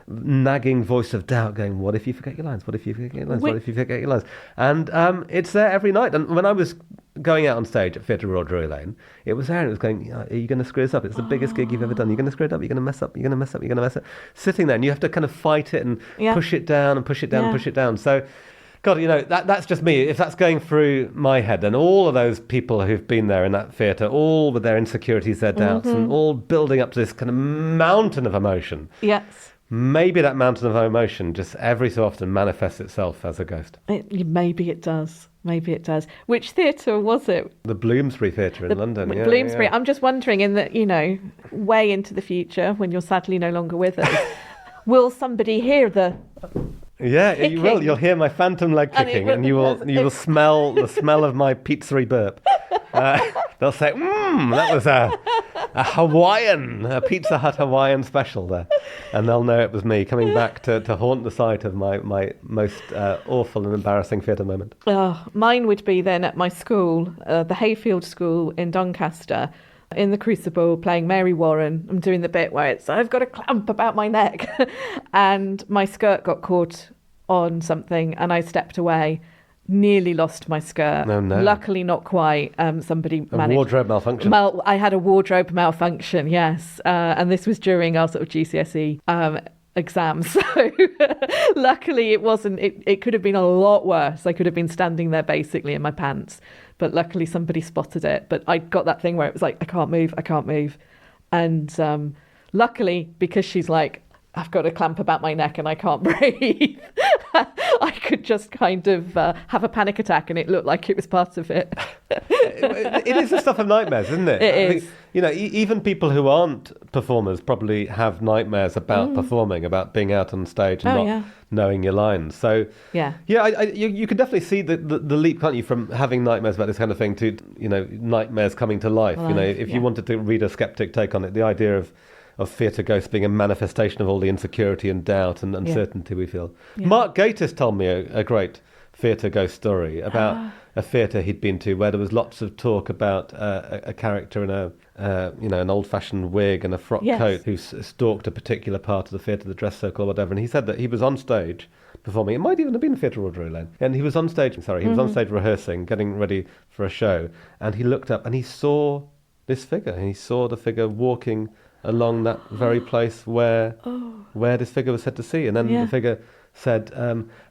nagging voice of doubt going, what if you forget your lines? What if you forget your lines? What if you forget your lines? And it's there every night. And when I was going out on stage at Theatre Royal Drury Lane, it was there and it was going, are you going to screw this up? It's the biggest gig you've ever done. You're going to screw it up. You're going to mess up. You're going to mess up. You're going to mess up. Sitting there and you have to kind of fight it and push it down and push it down and push it down. So, God, that's just me. If that's going through my head, then all of those people who've been there in that theatre, all with their insecurities, their doubts, and all building up to this kind of mountain of emotion. Yes. Maybe that mountain of emotion just every so often manifests itself as a ghost. Maybe it does. Maybe it does. Which theatre was it? The Bloomsbury Theatre in London. Bloomsbury. Yeah. I'm just wondering, in the, way into the future, when you're sadly no longer with us, will somebody hear the... Yeah, kicking? you will. You'll hear my phantom leg kicking, and you will smell the smell of my pizzeria burp. They'll say, that was a Pizza Hut Hawaiian special there. And they'll know it was me coming back to haunt the site of my most awful and embarrassing theatre moment. Mine would be then at my school, the Hayfield School in Doncaster, in the Crucible, playing Mary Warren. I'm doing the bit where I've got a clamp about my neck. And my skirt got caught on something and I stepped away. Nearly lost my skirt. No. Luckily, not quite. Somebody managed. Wardrobe malfunction. I had a wardrobe malfunction, yes. And this was during our sort of GCSE exams. So luckily it wasn't, it could have been a lot worse. I could have been standing there basically in my pants. But luckily somebody spotted it. But I got that thing where it was like, I can't move. And luckily, because she's like, I've got a clamp about my neck and I can't breathe, I could just kind of have a panic attack and it looked like it was part of it. It is the stuff of nightmares, isn't it? It is. Even people who aren't performers probably have nightmares about performing, about being out on stage and not knowing your lines. So, you can definitely see the leap, can't you, from having nightmares about this kind of thing to, nightmares coming to life. If you wanted to read a skeptic take on it, the idea of theatre ghosts being a manifestation of all the insecurity and doubt and uncertainty we feel. Yeah. Mark Gatiss told me a great theatre ghost story about a theatre he'd been to where there was lots of talk about a character in an old-fashioned wig and a frock coat who stalked a particular part of the theatre, the dress circle or whatever. And he said that he was on stage performing. It might even have been Theatre Royal Drury Lane. And he was on stage rehearsing, getting ready for a show. And he looked up and he saw this figure. And he saw the figure walking along that very place where this figure was said to see. And then the figure said,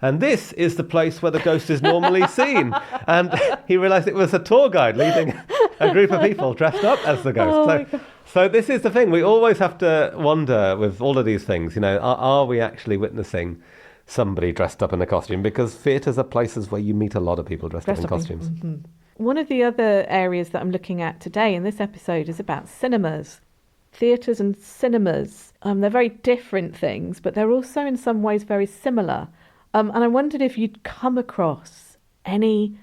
and this is the place where the ghost is normally seen. And he realised it was a tour guide leading a group of people dressed up as the ghost. So this is the thing. We always have to wonder with all of these things, are we actually witnessing somebody dressed up in a costume? Because theatres are places where you meet a lot of people dressed up in costumes. Mm-hmm. One of the other areas that I'm looking at today in this episode is about cinemas. Theatres and cinemas, they're very different things, but they're also in some ways very similar. And I wondered if you'd come across any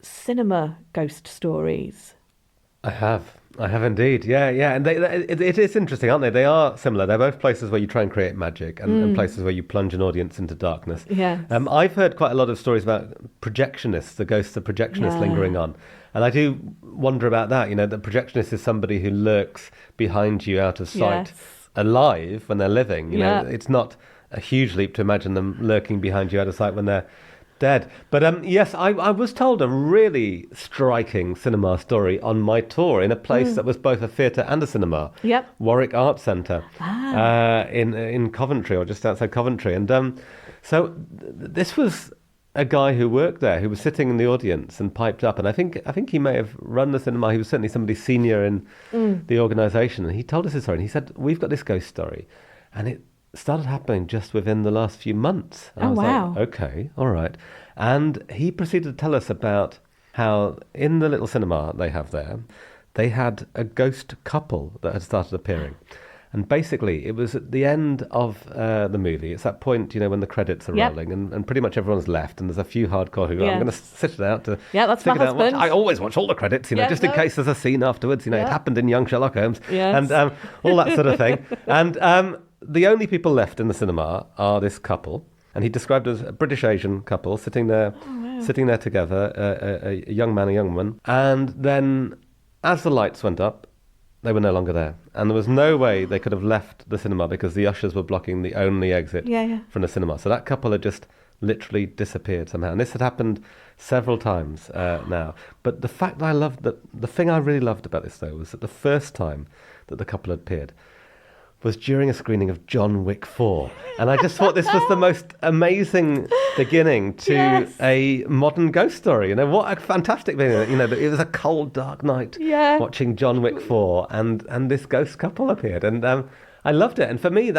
cinema ghost stories. I have indeed. Yeah. And it is interesting, aren't they? They are similar. They're both places where you try and create magic and places where you plunge an audience into darkness. Yes. I've heard quite a lot of stories about projectionists, the ghosts of projectionists lingering on. And I do wonder about that. The projectionist is somebody who lurks behind you out of sight, alive when they're living. It's not a huge leap to imagine them lurking behind you out of sight when they're dead. But yes, I was told a really striking cinema story on my tour in a place that was both a theatre and a cinema. Yep. Warwick Arts Centre in Coventry, or just outside Coventry. And so this was a guy who worked there who was sitting in the audience and piped up, and I think he may have run the cinema. He was certainly somebody senior in the organisation, and he told us his story. And he said, "We've got this ghost story, and it started happening just within the last few months." And I was wow. like, "Okay, all right." And he proceeded to tell us about how in the little cinema they have there, they had a ghost couple that had started appearing. And basically, it was at the end of the movie. It's that point, when the credits are rolling, and pretty much everyone's left, and there's a few hardcore who go, I'm going to sit it out to that's my husband. I always watch all the credits, just in case there's a scene afterwards. It happened in Young Sherlock Holmes, and all that sort of thing. And the only people left in the cinema are this couple, and he described as a British Asian couple sitting there together, a young man, a young woman, and then as the lights went up, they were no longer there. And there was no way they could have left the cinema because the ushers were blocking the only exit from the cinema. So that couple had just literally disappeared somehow. And this had happened several times now. But the fact the thing I really loved about this, though, was that the first time that the couple had appeared was during a screening of John Wick 4. And I just thought this was the most amazing beginning to a modern ghost story. What a fantastic beginning. It was a cold, dark night watching John Wick 4, and this ghost couple appeared. And I loved it. And for me,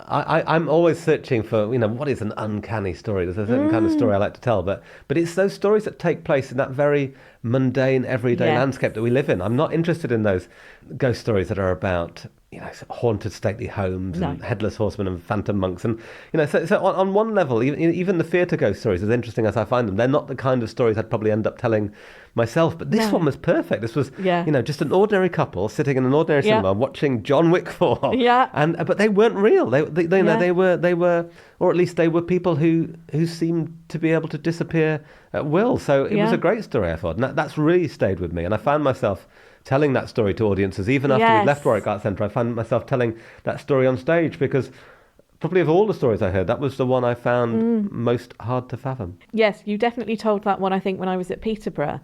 I'm always searching for, what is an uncanny story? There's a certain kind of story I like to tell, but it's those stories that take place in that very mundane, everyday landscape that we live in. I'm not interested in those ghost stories that are about, haunted stately homes and headless horsemen and phantom monks. And, so on one level, even the theatre ghost stories, as interesting as I find them, they're not the kind of stories I'd probably end up telling myself. But this one was perfect. This was, just an ordinary couple sitting in an ordinary cinema watching John Wick 4. Yeah. But they weren't real. They were, or at least they were people who seemed to be able to disappear at will. So it was a great story, I thought. And that's really stayed with me. And I found myself telling that story to audiences. Even after we left Warwick Arts Centre, I found myself telling that story on stage because probably of all the stories I heard, that was the one I found most hard to fathom. Yes, you definitely told that one, I think, when I was at Peterborough.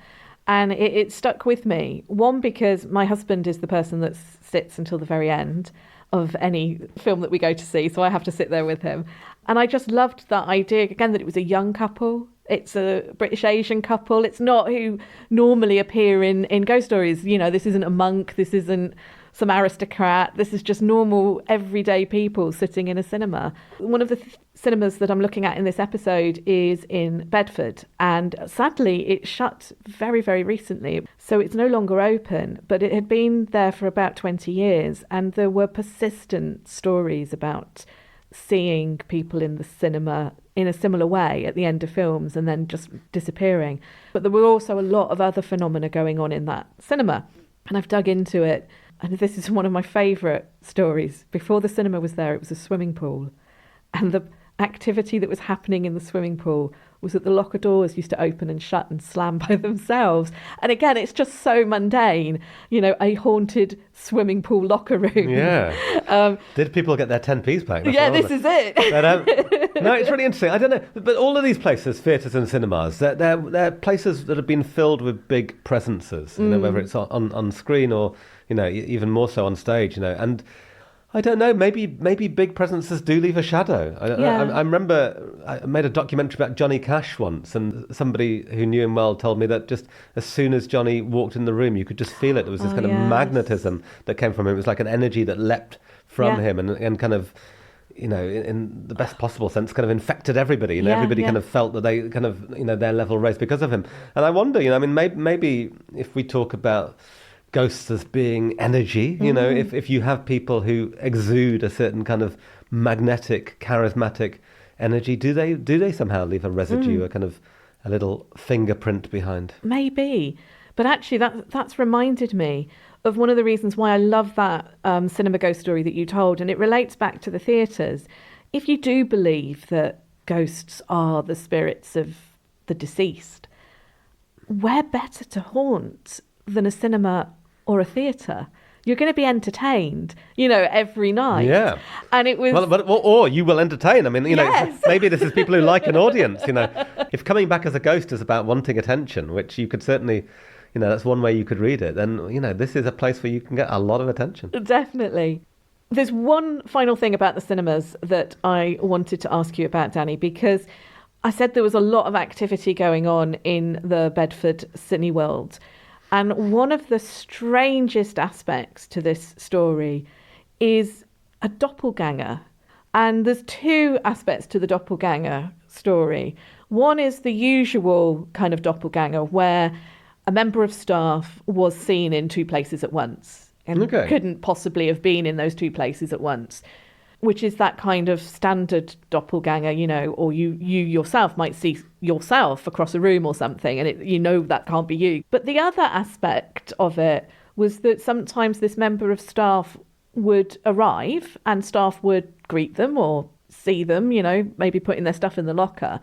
And it stuck with me. One, because my husband is the person that sits until the very end of any film that we go to see, so I have to sit there with him. And I just loved that idea, again, that it was a young couple. It's a British Asian couple. It's not who normally appear in ghost stories. This isn't a monk. This isn't some aristocrat. This is just normal, everyday people sitting in a cinema. One of the cinemas that I'm looking at in this episode is in Bedford. And sadly, it shut very, very recently. So it's no longer open. But it had been there for about 20 years. And there were persistent stories about seeing people in the cinema in a similar way at the end of films and then just disappearing. But there were also a lot of other phenomena going on in that cinema. And I've dug into it. And this is one of my favourite stories. Before the cinema was there, it was a swimming pool. And the activity that was happening in the swimming pool was that the locker doors used to open and shut and slam by themselves. And again, it's just so mundane, a haunted swimming pool locker room. Yeah. Did people get their 10p's back? This is it. But, no, it's really interesting. I don't know. But all of these places, theatres and cinemas, they're places that have been filled with big presences, whether it's on screen or, even more so on stage, and I don't know, maybe big presences do leave a shadow. I remember I made a documentary about Johnny Cash once, and somebody who knew him well told me that just as soon as Johnny walked in the room, you could just feel it. There was this kind of magnetism that came from him. It was like an energy that leapt from him and kind of, in the best possible sense, kind of infected everybody. Everybody kind of felt that they kind of, their level raised because of him. And I wonder, maybe if we talk about ghosts as being energy, if you have people who exude a certain kind of magnetic, charismatic energy, do they somehow leave a residue, a kind of a little fingerprint behind? Maybe. But actually that's reminded me of one of the reasons why I love that cinema ghost story that you told, and it relates back to the theatres. If you do believe that ghosts are the spirits of the deceased, where better to haunt than a cinema or a theatre? You're going to be entertained, every night. Yeah. And it was... or you will entertain. I mean, maybe this is people who like an audience, If coming back as a ghost is about wanting attention, which you could certainly, that's one way you could read it, then, this is a place where you can get a lot of attention. Definitely. There's one final thing about the cinemas that I wanted to ask you about, Danny, because I said there was a lot of activity going on in the Bedford Cineworld. And one of the strangest aspects to this story is a doppelganger. And there's two aspects to the doppelganger story. One is the usual kind of doppelganger where a member of staff was seen in two places at once and couldn't possibly have been in those two places at once, which is that kind of standard doppelganger, you know, or you yourself might see yourself across a room or something, and you know that can't be you. But the other aspect of it was that sometimes this member of staff would arrive and staff would greet them or see them, you know, maybe putting their stuff in the locker.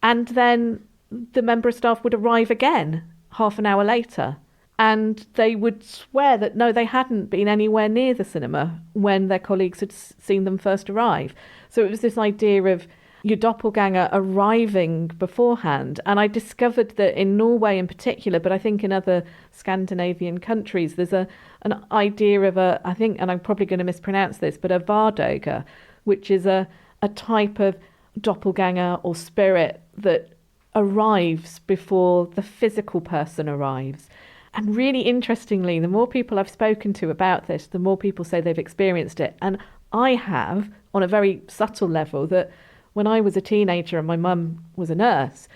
And then the member of staff would arrive again half an hour later. And they would swear that, no, they hadn't been anywhere near the cinema when their colleagues had seen them first arrive. So it was this idea of your doppelganger arriving beforehand. And I discovered that in Norway in particular, but I think in other Scandinavian countries, there's an idea of I think, and I'm probably going to mispronounce this, but a vardoger, which is a type of doppelganger or spirit that arrives before the physical person arrives. And really interestingly, the more people I've spoken to about this, the more people say they've experienced it. And I have, on a very subtle level, that when I was a teenager and my mum was a nurse,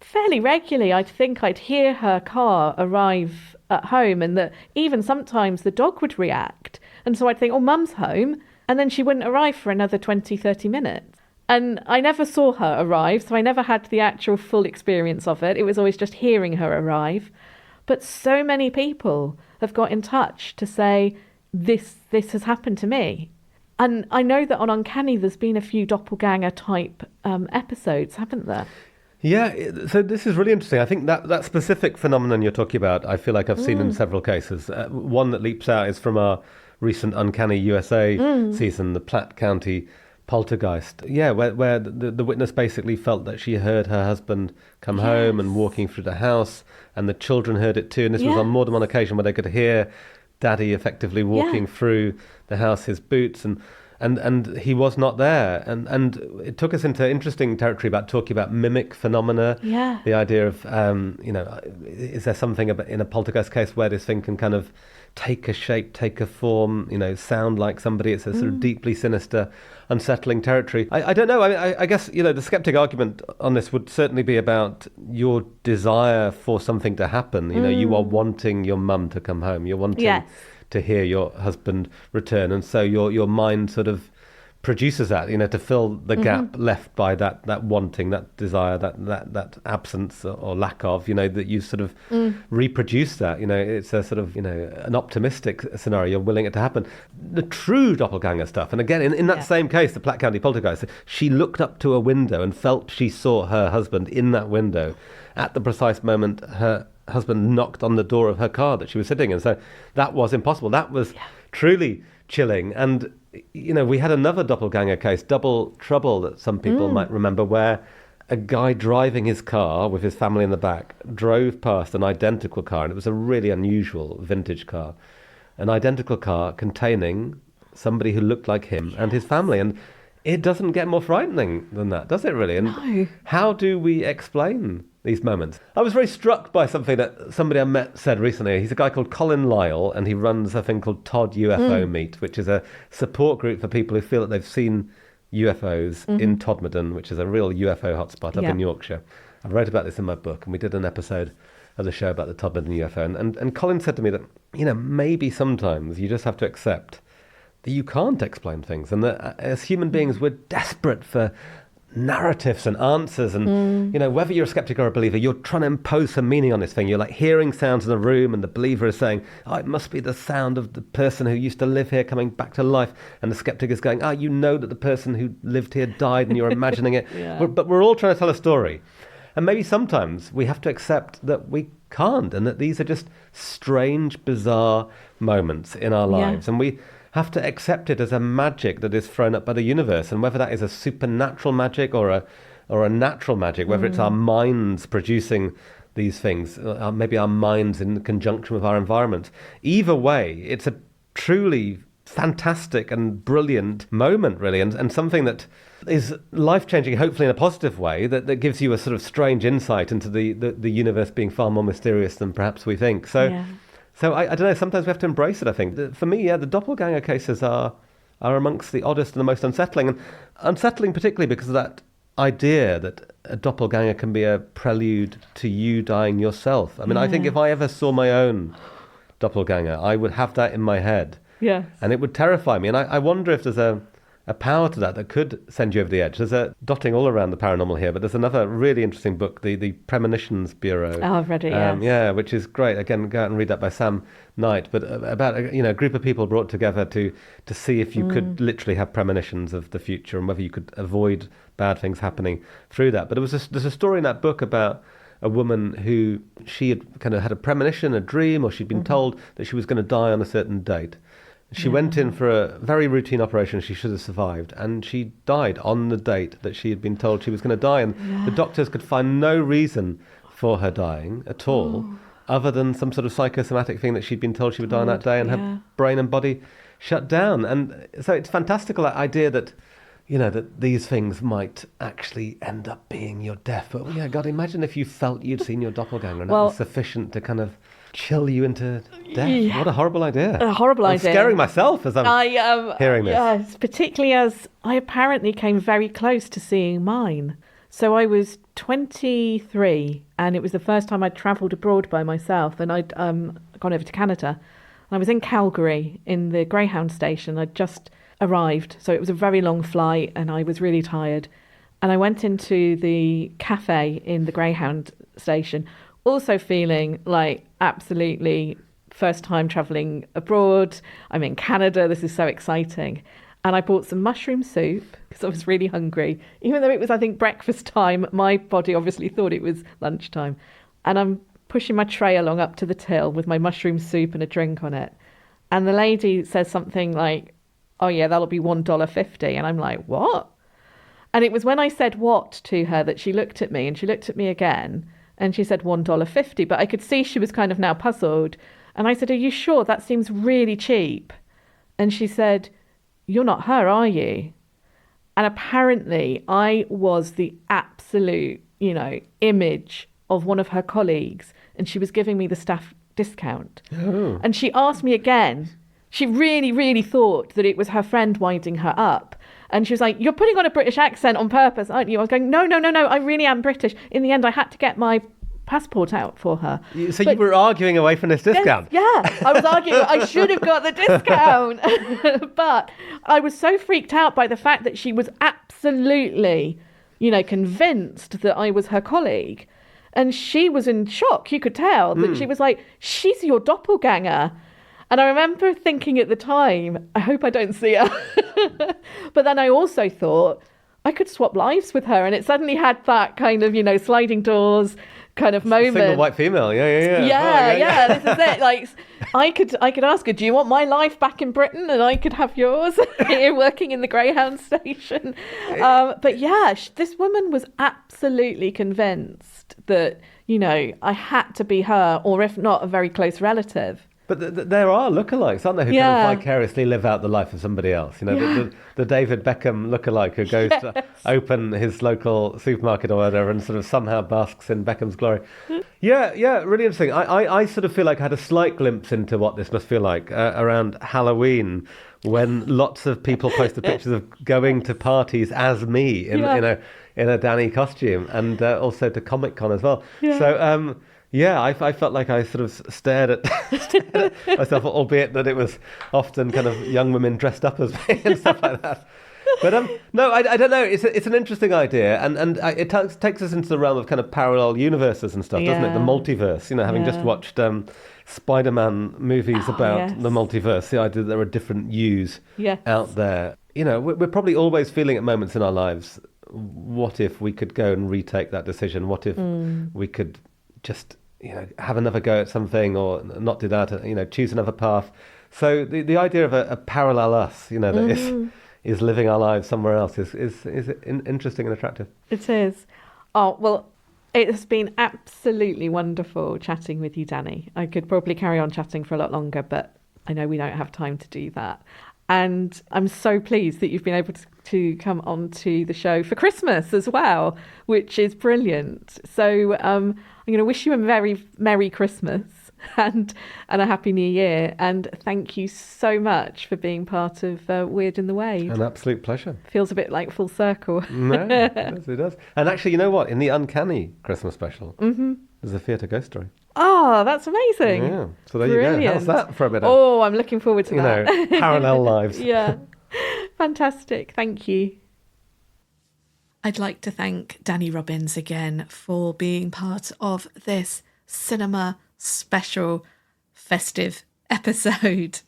fairly regularly I'd hear her car arrive at home, and that even sometimes the dog would react. And so I'd think, oh, mum's home. And then she wouldn't arrive for another 20, 30 minutes. And I never saw her arrive, so I never had the actual full experience of it. It was always just hearing her arrive. But so many people have got in touch to say, this has happened to me. And I know that on Uncanny, there's been a few doppelganger type episodes, haven't there? Yeah, so this is really interesting. I think that specific phenomenon you're talking about, I feel like I've seen in several cases. One that leaps out is from our recent Uncanny USA season, the Platte County Poltergeist. Yeah, where the witness basically felt that she heard her husband come home and walking through the house, and the children heard it too. And this was on more than one occasion where they could hear Daddy effectively walking through the house, his boots, and he was not there. And it took us into interesting territory about talking about mimic phenomena. Yeah. The idea of, is there something in a poltergeist case where this thing can kind of take a shape, take a form, sound like somebody? It's a sort of deeply sinister, unsettling territory. I don't know. I guess, the skeptic argument on this would certainly be about your desire for something to happen. You are wanting your mum to come home. You're wanting to hear your husband return. And so your mind sort of produces that, to fill the gap left by that wanting, that desire, that absence or lack of, that you sort of reproduce that. It's a sort of, an optimistic scenario. You're willing it to happen. The true doppelganger stuff, and again, in that same case, the Platte County Poltergeist, she looked up to a window and felt she saw her husband in that window at the precise moment her husband knocked on the door of her car that she was sitting in. So that was impossible. That was truly chilling. And we had another doppelganger case, Double Trouble, that some people might remember, where a guy driving his car with his family in the back drove past an identical car, and it was a really unusual vintage car, an identical car containing somebody who looked like him and his family. And it doesn't get more frightening than that, does it really? And no. How do we explain these moments? I was very struck by something that somebody I met said recently. He's a guy called Colin Lyle, and he runs a thing called Todd UFO Meet, which is a support group for people who feel that they've seen UFOs in Todmorden, which is a real UFO hotspot up in Yorkshire. I wrote about this in my book, and we did an episode of the show about the Todmorden UFO. And Colin said to me that, maybe sometimes you just have to accept that you can't explain things, and that as human beings, we're desperate for narratives and answers, and whether you're a skeptic or a believer, you're trying to impose some meaning on this thing. You're like hearing sounds in a room, and the believer is saying, it must be the sound of the person who used to live here coming back to life, and the skeptic is going, that the person who lived here died, and you're imagining it. But we're all trying to tell a story, and maybe sometimes we have to accept that we can't, and that these are just strange, bizarre moments in our lives, and we have to accept it as a magic that is thrown up by the universe. And whether that is a supernatural magic or a natural magic, whether it's our minds producing these things, maybe our minds in conjunction with our environment, either way, it's a truly fantastic and brilliant moment, really, and something that is life-changing, hopefully in a positive way, that gives you a sort of strange insight into the universe being far more mysterious than perhaps we think. So, so I don't know, sometimes we have to embrace it, I think. For me, the doppelganger cases are amongst the oddest and the most unsettling. And unsettling particularly because of that idea that a doppelganger can be a prelude to you dying yourself. I mean, I think if I ever saw my own doppelganger, I would have that in my head. Yeah. And it would terrify me. And I wonder if there's a power to that could send you over the edge. There's a dotting all around the paranormal here, but there's another really interesting book, the Premonitions Bureau. Oh, I've read it, yes. Yeah, which is great. Again, go out and read that by Sam Knight. But about a group of people brought together to see if you could literally have premonitions of the future and whether you could avoid bad things happening through that. But there's a story in that book about a woman who she had kind of had a premonition, a dream, or she'd been told that she was going to die on a certain date. She went in for a very routine operation. She should have survived. And she died on the date that she had been told she was going to die. And the doctors could find no reason for her dying at all, other than some sort of psychosomatic thing that she'd been told she would die on that day, and her brain and body shut down. And so it's fantastical, that idea that, that these things might actually end up being your death. But yeah, God, imagine if you felt you'd seen your doppelganger and that was sufficient to kind of chill you into death. Yeah. What a horrible idea. A horrible idea. I'm scaring myself as I'm hearing this. Yes, particularly as I apparently came very close to seeing mine. So I was 23 and it was the first time I'd travelled abroad by myself, and I'd gone over to Canada. And I was in Calgary in the Greyhound station. I'd just arrived, so it was a very long flight and I was really tired. And I went into the cafe in the Greyhound station, also feeling like absolutely first time travelling abroad. I'm in Canada. This is so exciting. And I bought some mushroom soup because I was really hungry. Even though it was, I think, breakfast time, my body obviously thought it was lunchtime. And I'm pushing my tray along up to the till with my mushroom soup and a drink on it. And the lady says something like, "Oh yeah, that'll be $1.50. And I'm like, what? And it was when I said what to her that she looked at me, and she looked at me again. And she said $1.50, but I could see she was kind of now puzzled. And I said, "Are you sure? That seems really cheap." And she said, "You're not her, are you?" And apparently I was the absolute, image of one of her colleagues, and she was giving me the staff discount. Oh. And she asked me again. She really, really thought that it was her friend winding her up. And she was like, "You're putting on a British accent on purpose, aren't you?" I was going, no, I really am British. In the end, I had to get my passport out for her. So you were arguing away from this discount? Yes, I was arguing I should have got the discount. But I was so freaked out by the fact that she was absolutely, convinced that I was her colleague. And she was in shock. You could tell that she was like, "She's your doppelganger." And I remember thinking at the time, I hope I don't see her. But then I also thought I could swap lives with her. And it suddenly had that kind of, sliding doors kind of moment. Single white female. Yeah. Yeah, this is it. Like, I could ask her, "Do you want my life back in Britain?" And I could have yours here working in the Greyhound station. But yeah, this woman was absolutely convinced that, I had to be her, or if not, a very close relative. But there are lookalikes, aren't there, who kind of vicariously live out the life of somebody else? The David Beckham lookalike who goes to open his local supermarket or whatever and sort of somehow basks in Beckham's glory. Yeah, really interesting. I sort of feel like I had a slight glimpse into what this must feel like around Halloween, when lots of people posted pictures of going to parties as me in a Danny costume, and also to Comic-Con as well. Yeah. So... I felt like I sort of stared at myself, albeit that it was often kind of young women dressed up as me and stuff like that. But no, I don't know. It's an interesting idea, and it takes us into the realm of kind of parallel universes and stuff, doesn't it? The multiverse. Having just watched Spider-Man movies about the multiverse, the idea that there are different yous out there. We're probably always feeling at moments in our lives, what if we could go and retake that decision? What if we could just have another go at something, or not do that, choose another path. So the idea of a parallel us, that is living our lives somewhere else is interesting and attractive. It is. Oh, well, it has been absolutely wonderful chatting with you, Danny. I could probably carry on chatting for a lot longer, but I know we don't have time to do that. And I'm so pleased that you've been able to come on to the show for Christmas as well, which is brilliant. So I'm going to wish you a very Merry Christmas and a Happy New Year. And thank you so much for being part of Weird in the Wade. An absolute pleasure. Feels a bit like full circle. No, it does. And actually, you know what? In the Uncanny Christmas special, there's a theatre ghost story. Oh, that's amazing. Yeah. So there you go. How's that for a bit of, Oh, I'm looking forward to that. Parallel lives. Yeah. Fantastic. Thank you. I'd like to thank Danny Robins again for being part of this cinema special festive episode.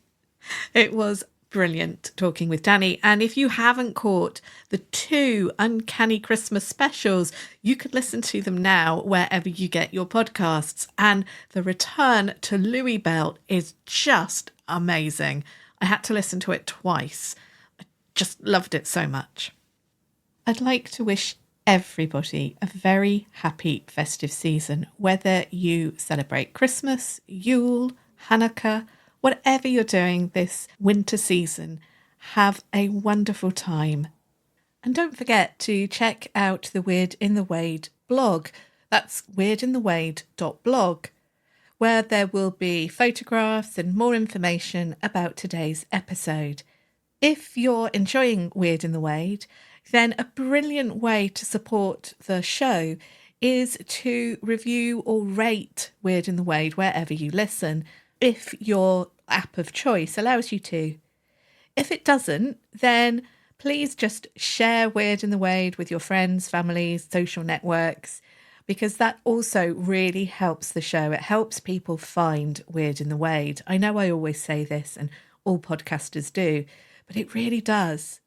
It was brilliant talking with Danny. And if you haven't caught the 2 Uncanny Christmas specials, you could listen to them now wherever you get your podcasts. And the return to Louis Bell is just amazing. I had to listen to it twice. I just loved it so much. I'd like to wish everybody a very happy festive season, whether you celebrate Christmas, Yule, Hanukkah, whatever you're doing this winter season. Have a wonderful time. And don't forget to check out the Weird in the Wade blog. That's weirdinthewade.blog, where there will be photographs and more information about today's episode. If you're enjoying Weird in the Wade, then a brilliant way to support the show is to review or rate Weird in the Wade wherever you listen, if your app of choice allows you to. If it doesn't, then please just share Weird in the Wade with your friends, families, social networks, because that also really helps the show. It helps people find Weird in the Wade. I know I always say this, and all podcasters do, but it really does.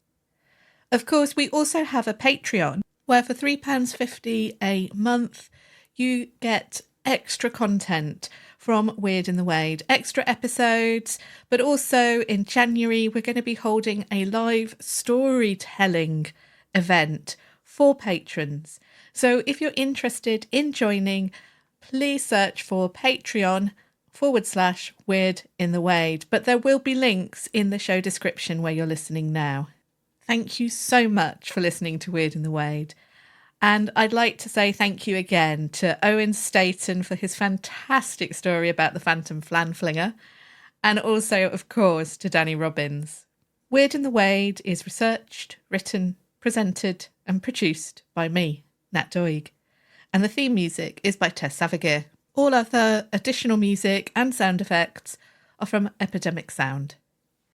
Of course, we also have a Patreon where for £3.50 a month, you get extra content from Weird in the Wade, extra episodes, but also in January, we're going to be holding a live storytelling event for patrons. So if you're interested in joining, please search for Patreon/Weird in the Wade, but there will be links in the show description where you're listening now. Thank you so much for listening to Weird in the Wade. And I'd like to say thank you again to Owen Staton for his fantastic story about the Phantom Flanflinger, and also, of course, to Danny Robins. Weird in the Wade is researched, written, presented and produced by me, Nat Doig. And the theme music is by Tess Savagir. All other additional music and sound effects are from Epidemic Sound.